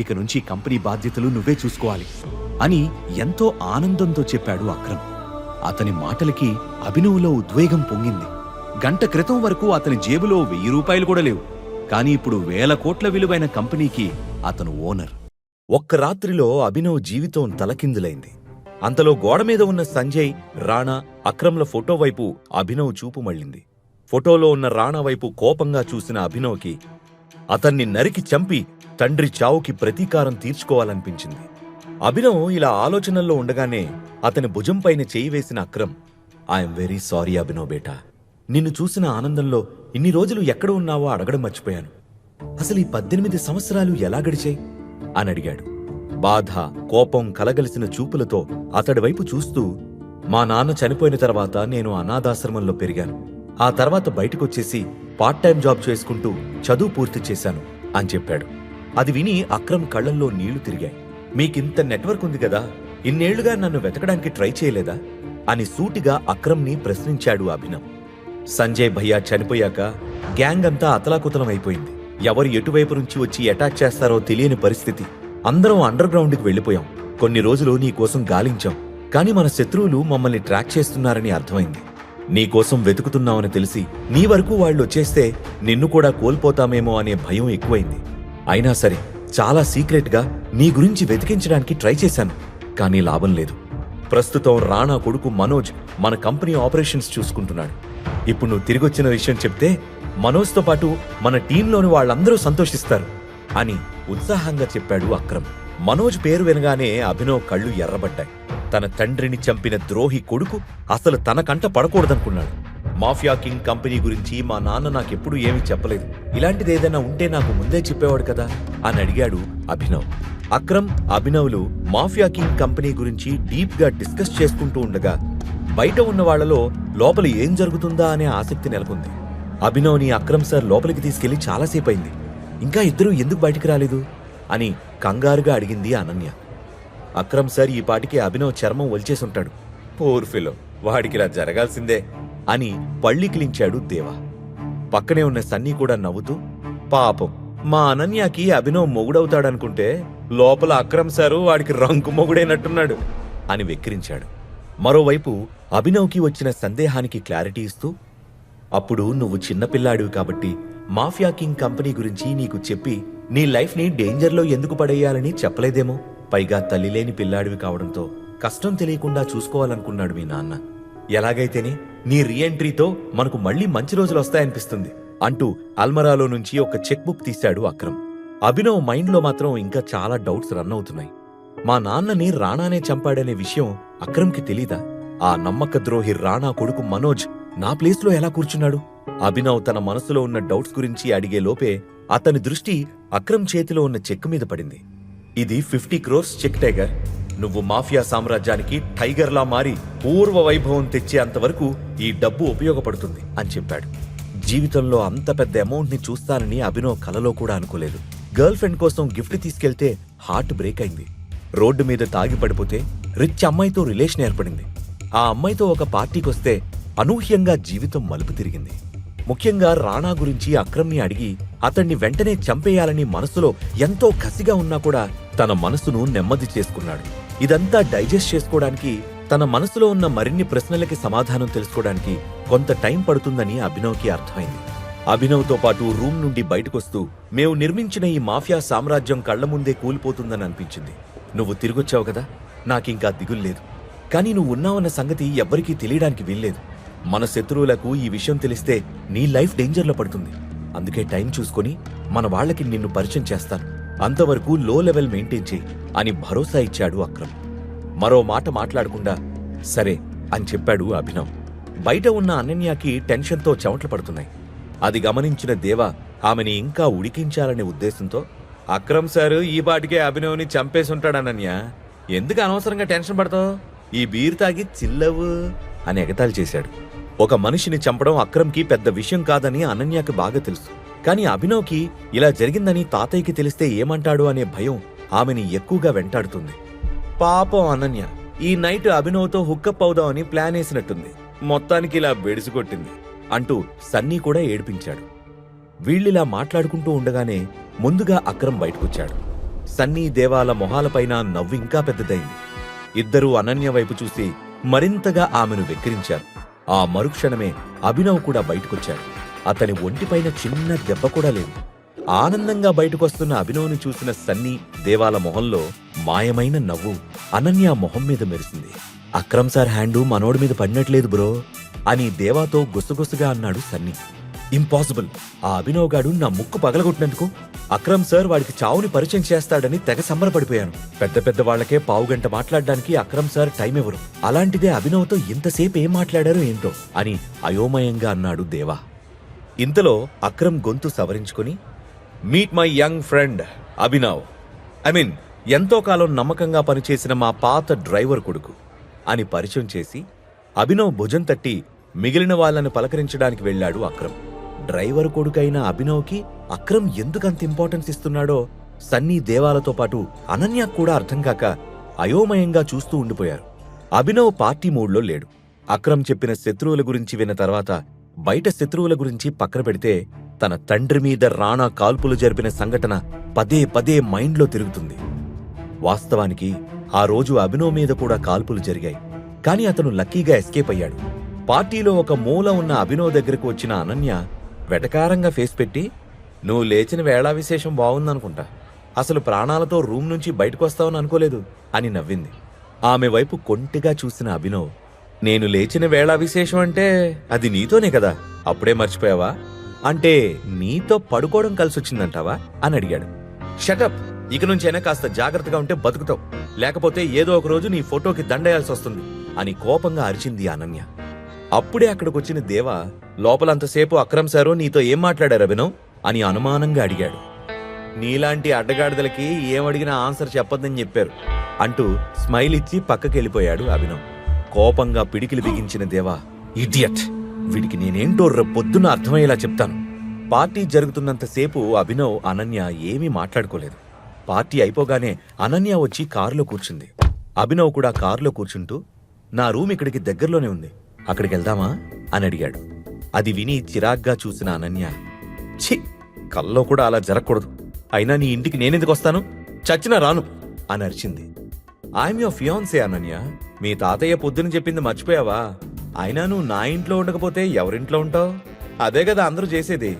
Speaker 6: ఇక నుంచి కంపెనీ బాధ్యతలు నువ్వే చూసుకోవాలి అని ఎంతో ఆనందంతో చెప్పాడు అక్రమ్. అతని మాటలకి అభినవ్లో ఉద్వేగం పొంగింది. గంట క్రితం వరకు అతని జేబులో 1000 రూపాయలు కూడా లేవు. కానీ ఇప్పుడు 1000 కోట్ల విలువైన కంపెనీకి అతను ఓనర్. ఒక్క రాత్రిలో అభినవ్ జీవితం తలకిందులైంది. అంతలో గోడ మీద ఉన్న సంజయ్, రాణా, అక్రమ్ల ఫోటో వైపు అభినవ్ చూపు మళ్ళింది. ఫోటోలో ఉన్న రాణా వైపు కోపంగా చూసిన అభినవ్కి అతన్ని నరికి చంపి తండ్రి చావుకి ప్రతీకారం తీర్చుకోవాలనిపించింది. అభినవ్ ఇలా ఆలోచనల్లో ఉండగానే అతని భుజంపైన చేయి వేసిన Akram, I'm very sorry Abhinav బేటా. నిన్ను చూసిన ఆనందంలో ఇన్ని రోజులు ఎక్కడ ఉన్నావో అడగడం మర్చిపోయాను. అసలు ఈ 18 సంవత్సరాలు ఎలా గడిచాయి అని అడిగాడు. బాధ, కోపం కలగలిసిన చూపులతో అతడి వైపు చూస్తూ, మా నాన్న చనిపోయిన తర్వాత నేను అనాథాశ్రమంలో పెరిగాను. ఆ తర్వాత బయటకొచ్చేసి పార్ట్ టైం జాబ్ చేసుకుంటూ చదువు పూర్తి చేశాను అని చెప్పాడు. అది విని అక్రమ్ కళ్లల్లో నీళ్లు తిరిగాయి. మీకింత నెట్వర్క్ ఉంది కదా, ఇన్నేళ్లుగా నన్ను వెతకడానికి ట్రై చేయలేదా అని సూటిగా అక్రమ్ని ప్రశ్నించాడు అభినవ్. సంజయ్ భయ్యా చనిపోయాక గ్యాంగ్ అంతా అతలాకుతలం అయిపోయింది. ఎవరు ఎటువైపు నుంచి వచ్చి అటాక్ చేస్తారో తెలియని పరిస్థితి. అందరం అండర్ గ్రౌండ్కి వెళ్లిపోయాం. కొన్ని రోజులు నీకోసం గాలించాం. కాని మన శత్రువులు మమ్మల్ని ట్రాక్ చేస్తున్నారని అర్థమైంది. నీకోసం వెతుకుతున్నామని తెలిసి నీ వరకు వాళ్ళు వచ్చేస్తే నిన్ను కూడా కోల్పోతామేమో అనే భయం ఎక్కువైంది. అయినా సరే చాలా సీక్రెట్గా నీ గురించి వెతికించడానికి ట్రై చేశాను. కానీ లాభం లేదు. ప్రస్తుతం రాణా కొడుకు మనోజ్ మన కంపెనీ ఆపరేషన్స్ చూసుకుంటున్నాడు. ఇప్పుడు నువ్వు తిరిగొచ్చిన విషయం చెప్తే మనోజ్తో పాటు మన టీంలోని వాళ్ళందరూ సంతోషిస్తారు అని ఉత్సాహంగా చెప్పాడు అక్రమ్. మనోజ్ పేరు వినగానే అభినవ్ కళ్ళు ఎర్రబడ్డాయి. తన తండ్రిని చంపిన ద్రోహి కొడుకు అసలు తన కంట పడకూడదనుకున్నాడు. మాఫియా కింగ్ కంపెనీ గురించి మా నాన్న నాకెప్పుడు ఏమీ చెప్పలేదు. ఇలాంటిదేదైనా ఉంటే నాకు ముందే చెప్పేవాడు కదా అని అడిగాడు అభినవ్. అక్రమ్, అభినవ్లు మాఫియా కింగ్ కంపెనీ గురించి డీప్ గా డిస్కస్ చేసుకుంటూ ఉండగా బయట ఉన్న వాళ్లలో లోపల ఏం జరుగుతుందా అనే ఆసక్తి నెలకొంది. అభినవ్ని అక్రమ్ సార్ లోపలికి తీసుకెళ్లి చాలాసేపు అయింది. ఇంకా ఇద్దరూ ఎందుకు బయటికి రాలేదు అని కంగారుగా అడిగింది అనన్య. అక్రమ్ సార్ ఈ పాటికి అభినవ్ చర్మం ఒలిచేసుంటాడు. పూర్ ఫిలో, వాడికిలా జరగాల్సిందే అని పళ్ళికిలించాడు దేవా. పక్కనే ఉన్న సన్నీ కూడా నవ్వుతూ, పాపం మా అనన్యకి అభినవ్ మొగుడవుతాడనుకుంటే లోపల అక్రమ్ సారు వాడికి రంకు మొగుడైనట్టున్నాడు అని వెక్కిరించాడు. మరోవైపు అభినవ్కి వచ్చిన సందేహానికి క్లారిటీ ఇస్తూ, అప్పుడు నువ్వు చిన్నపిల్లాడివి కాబట్టి మాఫియా కింగ్ కంపెనీ గురించి నీకు చెప్పి నీ లైఫ్ని డేంజర్లో ఎందుకు పడేయాలని చెప్పలేదేమో. పైగా తల్లిలేని పిల్లాడివి కావడంతో కష్టం తెలియకుండా చూసుకోవాలనుకున్నాడు మీ నాన్న. ఎలాగైతేనే నీ రీఎంట్రీతో మనకు మళ్లీ మంచి రోజులు వస్తాయనిపిస్తుంది అంటూ అల్మరాలో నుంచి ఒక చెక్ బుక్ తీశాడు అక్రమ్. అభినవ్ మైండ్లో మాత్రం ఇంకా చాలా డౌట్స్ రన్ అవుతున్నాయి. మా నాన్నని రాణానే చంపాడనే విషయం అక్రమ్కి తెలీదా? ఆ నమ్మక ద్రోహి రాణా కొడుకు మనోజ్ నా ప్లేస్లో ఎలా కూర్చున్నాడు? అభినవ్ తన మనసులో ఉన్న డౌట్స్ గురించి అడిగే లోపే అతని దృష్టి అక్రమ్ చేతిలో ఉన్న చెక్ మీద పడింది. ఇది 50 crores చెక్ టైగర్. నువ్వు మాఫియా సామ్రాజ్యానికి టైగర్లా మారి పూర్వ వైభవం తెచ్చేంతవరకు ఈ డబ్బు ఉపయోగపడుతుంది అని చెప్పాడు. జీవితంలో అంత పెద్ద అమౌంట్ ని చూస్తానని అభినవ్ కలలో కూడా అనుకోలేదు. గర్ల్ ఫ్రెండ్ కోసం గిఫ్ట్ తీసుకెళ్తే హార్ట్ బ్రేక్ అయింది. రోడ్డు మీద తాగి పడిపోతే రిచ్ అమ్మాయితో రిలేషన్ ఏర్పడింది. ఆ అమ్మాయితో ఒక పార్టీకొస్తే అనూహ్యంగా జీవితం మలుపు తిరిగింది. ముఖ్యంగా రాణా గురించి అక్రమ్ని అడిగి అతన్ని వెంటనే చంపేయాలని మనసులో ఎంతో కసిగా ఉన్నా కూడా తన మనసును నెమ్మది చేసుకున్నాడు. ఇదంతా డైజెస్ట్ చేసుకోవడానికి, తన మనసులో ఉన్న మరిన్ని ప్రశ్నలకి సమాధానం తెలుసుకోవడానికి కొంత టైం పడుతుందని అభినవ్కి అర్థమైంది. అభినవ్తో పాటు రూమ్ నుండి బయటకొస్తూ, మేము నిర్మించిన ఈ మాఫియా సామ్రాజ్యం కళ్ల ముందే కూలిపోతుందని అనిపించింది. నువ్వు తిరిగొచ్చావు కదా, నాకింకా దిగుల్లేదు. కానీ నువ్వు ఉన్నావన్న సంగతి ఎవ్వరికీ తెలియడానికి వీల్లేదు. మన శత్రువులకు ఈ విషయం తెలిస్తే నీ లైఫ్ డేంజర్లో పడుతుంది. అందుకే టైం చూసుకొని మన వాళ్లకి నిన్ను పరిచయం చేస్తాను. అంతవరకు లో లెవెల్ మెయింటైన్ చేయి అని భరోసా ఇచ్చాడు అక్రమ్. మరో మాట మాట్లాడకుండా సరే అని చెప్పాడు అభినవ్. బయట ఉన్న అనన్యకి టెన్షన్తో చెమటలు పడుతున్నాయి. అది గమనించిన దేవా ఆమెని ఇంకా ఉడికించాలనే ఉద్దేశంతో, అక్రమ్ సారు ఈ పాటికే అభినవ్ని చంపేసుంటాడు అనన్య, ఎందుకు అనవసరంగా టెన్షన్ పడతావు, ఈ బీర్ తాగి చిల్లవు అని ఎగతాళి చేశాడు. ఒక మనిషిని చంపడం అక్రమ్కి పెద్ద విషయం కాదని అనన్యకి బాగా తెలుసు. కానీ అభినవ్కి ఇలా జరిగిందని తాతయ్యకి తెలిస్తే ఏమంటాడు అనే భయం ఆమెని ఎక్కువగా వెంటాడుతుంది. పాపం అనన్య ఈ నైట్ అభినవ్తో హుక్కప్ అవుదామని ప్లాన్ వేసినట్టుంది, మొత్తానికి ఇలా బెడిసికొట్టింది అంటూ సన్నీ కూడా ఏడిపించాడు. వీళ్ళిలా మాట్లాడుకుంటూ ఉండగానే ముందుగా అక్రమ్ బయటకొచ్చాడు. సన్నీ దేవాల మొహాలపైన నవ్వు ఇంకా పెద్దదైంది. ఇద్దరూ అనన్య వైపు చూసి మరింతగా ఆమెను వెక్కిరించారు. ఆ మరుక్షణమే అభినవ్ కూడా బయటకొచ్చాడు. అతని ఒంటిపైన చిన్న దెబ్బ కూడా లేదు. ఆనందంగా బయటకొస్తున్న అభినవ్ని చూసిన సన్నీ దేవాల మొహంలో మాయమైన నవ్వు అనన్య మొహం మీద మెరిసింది. అక్రమ్ సార్ హ్యాండు మనోడి మీద పడినట్లేదు బ్రో అని దేవాతో గుసగుసగా అన్నాడు సన్నీ. ఇంపాసిబుల్. ఆ అభినవ్ గాడు నా ముక్కు పగలగొట్టినందుకు అక్రమ్ సార్ వాడికి చావుని పరిచయం చేస్తాడని తెగ సంబరపడిపోయాను. పెద్ద పెద్ద వాళ్లకే పావుగంట మాట్లాడడానికి అక్రమ్ సార్ టైం ఇవ్వరు. అలాంటిదే అభినవ్తో ఇంతసేపు ఏం మాట్లాడారో ఏంటో అని అయోమయంగా అన్నాడు దేవా. ఇంతలో అక్రమ్ గొంతు సవరించుకుని, meet my young friend Abhinav. ఎంతో కాలం నమ్మకంగా పనిచేసిన మా పాత డ్రైవర్ కొడుకు అని పరిచయం చేసి అభినవ్ భుజం తట్టి మిగిలిన వాళ్ళని పలకరించడానికి వెళ్లాడు అక్రమ్. డ్రైవర్ కొడుకైన అభినవ్కి అక్రమ్ ఎందుకంత ఇంపార్టెన్స్ ఇస్తున్నాడో సన్నీ దేవాలతో పాటు అనన్య కూడా అర్థం కాక అయోమయంగా చూస్తూ ఉండిపోయారు. అభినవ్ పార్టీ మూడ్లో లేడు. అక్రమ్ చెప్పిన శత్రువుల గురించి విన్న తర్వాత బయట శత్రువుల గురించి పక్కన పెడితే తన తండ్రి మీద రాణా కాల్పులు జరిపిన సంఘటన పదే పదే మైండ్లో తిరుగుతుంది. వాస్తవానికి ఆ రోజు అభినవ్ మీద కూడా కాల్పులు జరిగాయి. కాని అతను లక్కీగా ఎస్కేప్ అయ్యాడు. పార్టీలో ఒక మూల ఉన్న అభినవ్ దగ్గరకు వచ్చిన అనన్య వెటకారంగా ఫేస్ పెట్టి, నువ్వు లేచిన వేళా విశేషం బావుందనుకుంటా, అసలు ప్రాణాలతో రూమ్ నుంచి బయటకొస్తావని అనుకోలేదు అని నవ్వింది. ఆమె వైపు కొంటిగా చూసిన అభినవ్, నేను లేచిన వేళా విశేషం అంటే అది నీతోనే కదా, అప్పుడే మర్చిపోయావా? అంటే నీతో పడుకోవడం కలిసొచ్చిందంటావా అని అడిగాడు. షటప్, ఇక నుంచైనా కాస్త జాగ్రత్తగా ఉంటే బతుకుతావు, లేకపోతే ఏదో ఒక రోజు నీ ఫోటోకి దండేయాల్సి వస్తుంది అని కోపంగా అరిచింది అనన్య. అప్పుడే అక్కడికొచ్చిన దేవా, లోపలంతసేపు అక్రమ్ సారు నీతో ఏం మాట్లాడారు అభినవ్ అని అనుమానంగా అడిగాడు. నీలాంటి అడ్డగాడిదలకి ఏమడిగినా ఆన్సర్ చెప్పొద్దని చెప్పారు అంటూ స్మైల్ ఇచ్చి పక్కకెళ్ళిపోయాడు అభినవ్. కోపంగా పిడికిలు బిగించిన దేవా, ఇడియట్, వీడికి నేనేంటో పొద్దున అర్థమయ్యేలా చెప్తాను. పార్టీ జరుగుతున్నంతసేపు అభినవ్ అనన్య ఏమీ మాట్లాడుకోలేదు. పార్టీ అయిపోగానే అనన్య వచ్చి కారులో కూర్చుంది. అభినవ్ కూడా కారులో కూర్చుంటూ, నా రూమ్ ఇక్కడికి దగ్గరలోనే ఉంది, అక్కడికి వెళ్దామా అని అడిగాడు. అది విని చిరాగ్గా చూసిన అనన్య, ఛీ, కల్లో కూడా అలా జరగకూడదు, అయినా నీ ఇంటికి నేనెందుకు వస్తాను, చచ్చినా రాను అని అరిచింది. ఐఎమ్ యువర్ ఫియాన్సే అనన్య, మీ తాతయ్య పొద్దున చెప్పింది మర్చిపోయావా? అయినా నువ్వు నా ఇంట్లో ఉండకపోతే ఎవరింట్లో ఉంటావు? అదే కదా అందరూ చేసేది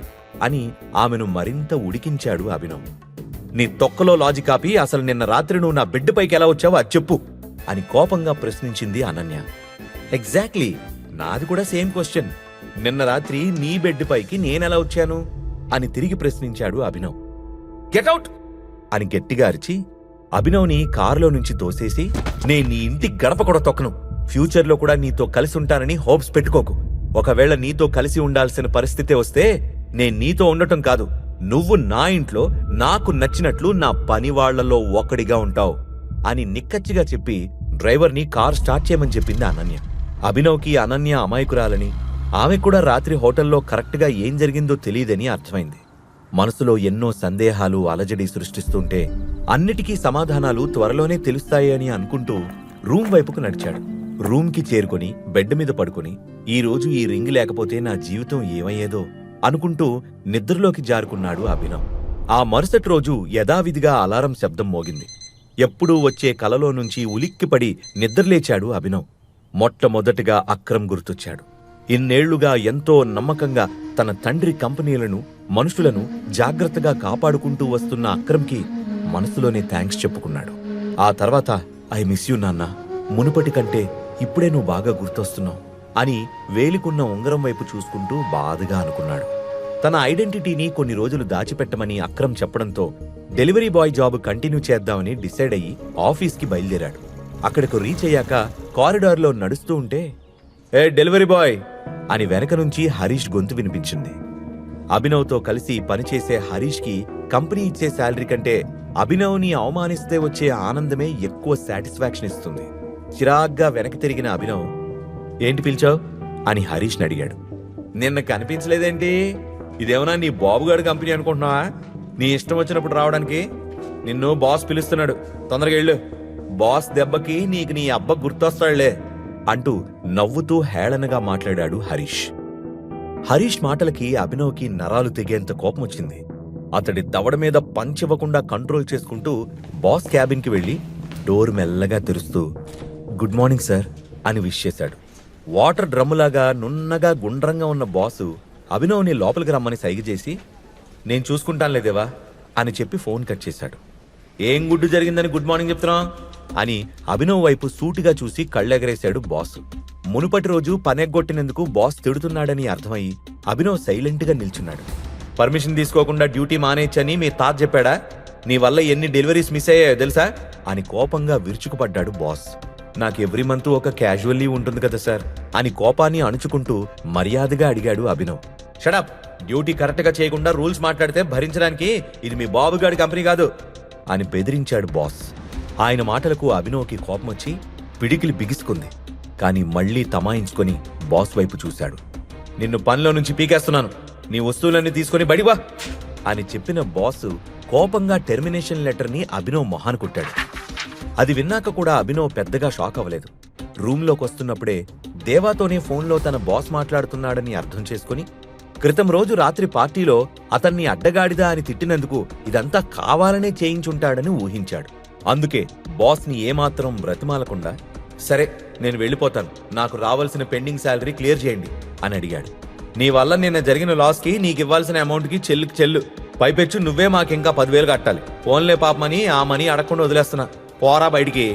Speaker 6: అని ఆమెను మరింత ఉడికించాడు అభినవ్. నీ తొక్కలో లాజిక్ ఆపి అసలు నిన్న రాత్రి నువ్వు నా బెడ్ పైకి ఎలా వచ్చావో అది చెప్పు అని కోపంగా ప్రశ్నించింది అనన్య. ఎగ్జాక్ట్లీ, నాది కూడా సేమ్ క్వశ్చన్. నిన్న రాత్రి నీ బెడ్ పైకి నేనెలా వచ్చాను అని తిరిగి ప్రశ్నించాడు అభినవ్. గెట్అవుట్ అని గట్టిగా అరిచి అభినవ్ని కారులో నుంచి తోసేసి, నేను నీ ఇంటి గడప కూడా తొక్కను, ఫ్యూచర్లో కూడా నీతో కలిసి ఉంటానని హోప్స్ పెట్టుకోకు. ఒకవేళ నీతో కలిసి ఉండాల్సిన పరిస్థితి వస్తే నేను నీతో ఉండటం కాదు, నువ్వు నా ఇంట్లో నాకు నచ్చినట్లు నా పనివాళ్లలో ఒకడిగా ఉంటావు అని నిక్కచ్చిగా చెప్పి డ్రైవర్ని కార్ స్టార్ట్ చేయమని చెప్పింది అనన్య. అభినవ్కి అనన్య అమాయకురాలని, ఆమె కూడా రాత్రి హోటల్లో కరెక్ట్గా ఏం జరిగిందో తెలియదని అర్థమైంది. మనసులో ఎన్నో సందేహాలు అలజడి సృష్టిస్తుంటే అన్నిటికీ సమాధానాలు త్వరలోనే తెలుస్తాయి అని అనుకుంటూ రూమ్ వైపుకు నడిచాడు. రూమ్కి చేరుకొని బెడ్ మీద పడుకుని, ఈ రోజు ఈ రింగ్ లేకపోతే నా జీవితం ఏమయ్యేదో అనుకుంటూ నిద్రలోకి జారుకున్నాడు అభినవ్. ఆ మరుసటి రోజు యథావిధిగా అలారం శబ్దం మోగింది. ఎప్పుడూ వచ్చే కలలో నుంచి ఉలిక్కిపడి నిద్రలేచాడు అభినవ్. మొట్టమొదటిగా అక్రమ్ గుర్తొచ్చాడు. ఇన్నేళ్లుగా ఎంతో నమ్మకంగా తన తండ్రి కంపెనీలను, మనుషులను జాగ్రత్తగా కాపాడుకుంటూ వస్తున్న అక్రమ్కి మనసులోనే థ్యాంక్స్ చెప్పుకున్నాడు. ఆ తర్వాత, ఐ మిస్ యూ నాన్న, మునుపటి కంటే ఇప్పుడే నువ్వు బాగా గుర్తొస్తున్నావు అని వేలికున్న ఉంగరం వైపు చూసుకుంటూ బాధగా అనుకున్నాడు. తన ఐడెంటిటీని కొన్ని రోజులు దాచిపెట్టమని అక్రమ్ చెప్పడంతో డెలివరీ బాయ్ జాబ్ కంటిన్యూ చేద్దామని డిసైడ్ అయ్యి ఆఫీస్కి బయలుదేరాడు. అక్కడికి రీచ్ అయ్యాక కారిడార్లో నడుస్తూ ఉంటే, ఏ డెలివరీ బాయ్ అని వెనక నుంచి హరీష్ గొంతు వినిపించింది. అభినవ్తో కలిసి పనిచేసే హరీష్కి కంపెనీ ఇచ్చే శాలరీ కంటే అభినవ్ని అవమానిస్తే వచ్చే ఆనందమే ఎక్కువ సాటిస్ఫాక్షన్ ఇస్తుంది. చిరాగ్గా వెనక్కి తిరిగిన అభినవ్, ఏంటి పిలిచావు అని హరీష్ని అడిగాడు. నిన్న కనిపించలేదేంటి? ఇదేమన్నా నీ బాబుగాడు కంపెనీ అనుకుంటున్నావా? నీ ఇష్టం వచ్చినప్పుడు రావడానికి? నిన్ను బాస్ పిలుస్తున్నాడు, తొందరగా వెళ్ళు, బాస్ దెబ్బకి నీకు నీ అబ్బ గుర్తొస్తాడులే అంటూ నవ్వుతూ హేళనగా మాట్లాడాడు హరీష్. హరీష్ మాటలకి అభినవ్కి నరాలు తెగేంత కోపం వచ్చింది. అతడి దవడ మీద పంచ్ ఇవ్వకుండా కంట్రోల్ చేసుకుంటూ బాస్ క్యాబిన్కి వెళ్ళి డోర్ మెల్లగా తెరుస్తూ గుడ్ మార్నింగ్ సార్ అని విష్ చేశాడు. వాటర్ డ్రమ్ములాగా నున్నగా గుండ్రంగా ఉన్న బాసు అభినవ్ని లోపలికి రమ్మని సైగ చేసి నేను చూసుకుంటాను లేదేవా అని చెప్పి ఫోన్ కట్ చేశాడు. ఏం గుడ్డు జరిగిందని గుడ్ మార్నింగ్ చెప్తున్నా అని అభినవ్ వైపు సూటిగా చూసి కళ్ళెగరేశాడు బాస్. మునుపటి రోజు పనెగ్గొట్టినందుకు బాస్ తిడుతున్నాడని అర్థమయ్యి అభినవ్ సైలెంట్గా నిల్చున్నాడు. పర్మిషన్ తీసుకోకుండా డ్యూటీ మానేయచ్చని మీ తాత చెప్పాడా? నీ వల్ల ఎన్ని డెలివరీస్ మిస్ అయ్యాయో తెలుసా అని కోపంగా విరుచుకుపడ్డాడు బాస్. నాకు ఎవ్రీ మంత్ ఒక క్యాజువల్ లీవ్ ఉంటుంది కదా సార్ అని కోపాన్ని అణుచుకుంటూ మర్యాదగా అడిగాడు అభినవ్. షడప్, డ్యూటీ కరెక్ట్గా చేయకుండా రూల్స్ మాట్లాడితే భరించడానికి ఇది మీ బాబుగాడి కంపెనీ కాదు అని బెదిరించాడు బాస్. ఆయన మాటలకు అభినవ్కి కోపం వచ్చి పిడికిలి బిగుసుకుంది. కానీ మళ్లీ తమాయించుకొని బాస్ వైపు చూశాడు. నిన్ను పనిలో నుంచి పీకేస్తున్నాను, నీ వస్తువులన్నీ తీసుకుని బడివా అని చెప్పిన బాసు కోపంగా టెర్మినేషన్ లెటర్ని అభినవ్ మొహాన కొట్టాడు. అది విన్నాక కూడా అభినవ్ పెద్దగా షాక్ అవ్వలేదు. రూంలోకి వస్తున్నప్పుడే దేవాతోనే ఫోన్లో తన బాస్ మాట్లాడుతున్నాడని అర్థం చేసుకుని క్రితం రోజు రాత్రి పార్టీలో అతన్ని అడ్డగాడిదా అని తిట్టినందుకు ఇదంతా కావాలనే చేయించుంటాడని ఊహించాడు. అందుకే బాస్ని ఏమాత్రం బ్రతిమాలకుండా సరే నేను వెళ్ళిపోతాను, నాకు రావాల్సిన పెండింగ్ శాలరీ క్లియర్ చేయండి అని అడిగాడు. నీ వల్ల నిన్న జరిగిన లాస్కి నీకివ్వాల్సిన అమౌంట్కి చెల్లు, పైపెచ్చు నువ్వే మాకింకా 10,000 కట్టాలి. ఫోన్లే పాపమని ఆ మనీ అడగకుండా వదిలేస్తున్నా, పోరా బయటికి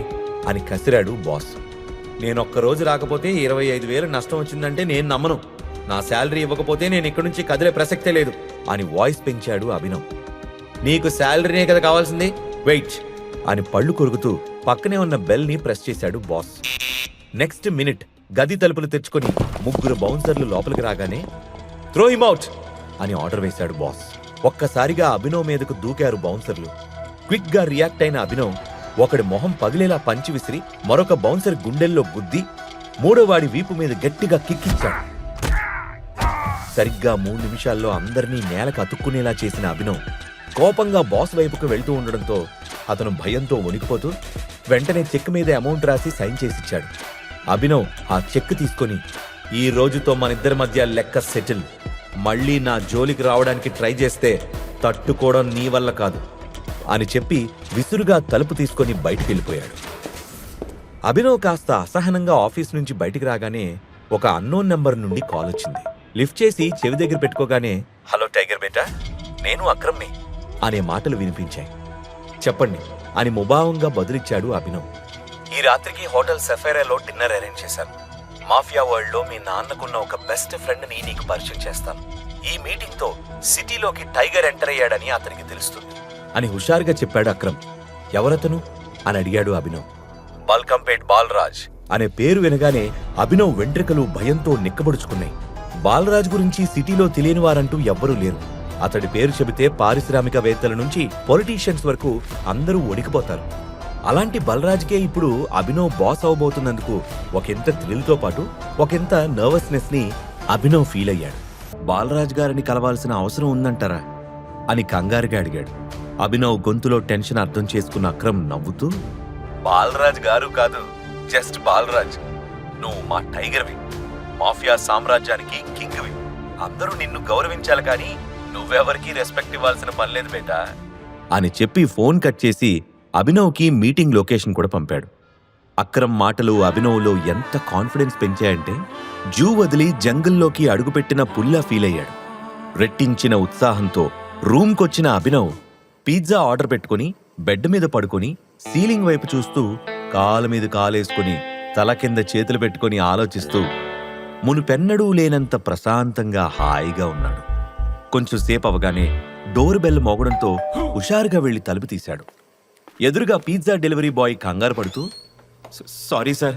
Speaker 6: అని కసిరాడు బాస్. నేనొక్కరోజు రాకపోతే 25,000 నష్టం వచ్చిందంటే నేను నమ్మను. నా శాలరీ ఇవ్వకపోతే నేను ఇక్కడి నుంచి కదిలే ప్రసక్తే లేదు అని వాయిస్ పెంచాడు అభినవ్. నీకు శాలరీనే కదా కావాల్సింది, వెయిట్ అని పళ్ళు కొరుకుతూ పక్కనే ఉన్న బెల్ని ప్రెస్ చేశాడు బాస్. నెక్స్ట్ మినిట్ గది తలుపులు తెచ్చుకొని 3 బౌన్సర్లు లోపలికి రాగానే త్రో హిమ్ అవుట్ అని ఆర్డర్ వేశాడు బాస్. ఒక్కసారిగా అభినవ్ మీదకు దూకారు బౌన్సర్లు. క్విక్ గా రియాక్ట్ అయిన అభినవ్ ఒకడి మొహం పగిలేలా పంచి విసిరి మరొక బౌన్సర్ గుండెల్లో గుద్ది 3వ వాడి వీపు మీద గట్టిగా కిక్కిచ్చాడు. సరిగ్గా 3 నిమిషాల్లో అందరినీ నేలకు అతుక్కునేలా చేసిన అభినవ్ కోపంగా బాస్ వైపుకు వెళ్తూ ఉండడంతో అతను భయంతో వణికిపోతూ వెంటనే చెక్ మీద అమౌంట్ రాసి సైన్ చేసిచ్చాడు. అభినవ్ ఆ చెక్ తీసుకొని ఈ రోజుతో మనిద్దరి మధ్య లెక్క సెటిల్, మళ్ళీ నా జోలికి రావడానికి ట్రై చేస్తే తట్టుకోవడం నీ వల్ల కాదు అని చెప్పి విసురుగా తలుపు తీసుకొని బయటికి వెళ్ళిపోయాడు. అభినవ్ కాస్త అసహనంగా ఆఫీస్ నుంచి బయటికి రాగానే ఒక అన్నోన్ నెంబర్ నుండి కాల్ వచ్చింది. లిఫ్ట్ చేసి చెవి దగ్గర పెట్టుకోగానే హలో టైగర్ బేటా, నేను అక్రమ్ని అనే మాటలు వినిపించాయి. చెప్పండి అని ముభావంగా బదులిచ్చాడు అభినవ్. ఈ రాత్రికి హోటల్ సెఫైరాలో డిన్నర్ అరేంజ్ చేశాను. మాఫియా వరల్డ్ లో మీ నాన్నకున్న ఒక బెస్ట్ ఫ్రెండ్ ని నీకు పరిచయం చేస్తాను. ఈ మీటింగ్ తో సిటీలోకి టైగర్ ఎంటర్ అయ్యాడని అతనికి తెలుస్తుంది అని హుషారుగా చెప్పాడు అక్రమ్. ఎవరతను అని అడిగాడు అభినవ్. బల్కంపేట్ బాలరాజ్ అనే పేరు వినగానే అభినవ్ వెంట్రుకలు భయంతో నిక్కబడుచుకున్నాయి. బాలరాజ్ గురించి సిటీలో తెలియని వారంటూ ఎవ్వరూ లేరు. అతడి పేరు చెబితే పారిశ్రామికవేత్తల నుంచి పొలిటీషియన్స్ వరకు అందరూ వణికిపోతారు. అలాంటి బలరాజ్కే ఇప్పుడు అభినవ్ బాస్ అవబోతున్నందుకు ఒకంత థ్రిల్తో పాటు ఒకంత నర్వస్నెస్ ని అభినవ్ ఫీల్ అయ్యాడు. బాలరాజ్ గారిని కలవాల్సిన అవసరం ఉందంటారా అని కంగారుగా అడిగాడు. అభినవ్ గొంతులో టెన్షన్ అర్థం చేసుకున్న అక్రమ్ నవ్వుతూ బాలరాజ్ గారు కాదు, జస్ట్ బాలరాజ్. నువ్వు మా టైగర్వి, మాఫియా సామ్రాజ్యానికి కింగ్వి. అందరూ నిన్ను గౌరవించాలి కానీ నువ్వెవరికి రెస్పెక్ట్ ఇవ్వాల్సిన పనిలేదు బేటా అని చెప్పి ఫోన్ కట్ చేసి అభినవ్కి మీటింగ్ లొకేషన్ కూడా పంపాడు. అక్రమ్ మాటలు అభినవ్లో ఎంత కాన్ఫిడెన్స్ పెంచాయంటే జూ వదిలి జంగిల్లోకి అడుగుపెట్టిన పుల్లా ఫీల్ అయ్యాడు. రెట్టించిన ఉత్సాహంతో రూమ్కొచ్చిన అభినవ్ పిజ్జా ఆర్డర్ పెట్టుకుని బెడ్ మీద పడుకొని సీలింగ్ వైపు చూస్తూ కాలు మీద కాలేసుకుని తల కింద చేతులు పెట్టుకుని ఆలోచిస్తూ మునుపెన్నడూ లేనంత ప్రశాంతంగా హాయిగా ఉన్నాడు. కొంచెం సేపు అవగానే డోర్ బెల్ మోగడంతో హుషారుగా వెళ్లి తలుపు తీశాడు. ఎదురుగా పిజ్జా డెలివరీ బాయ్ కంగారు పడుతూ సారీ సార్,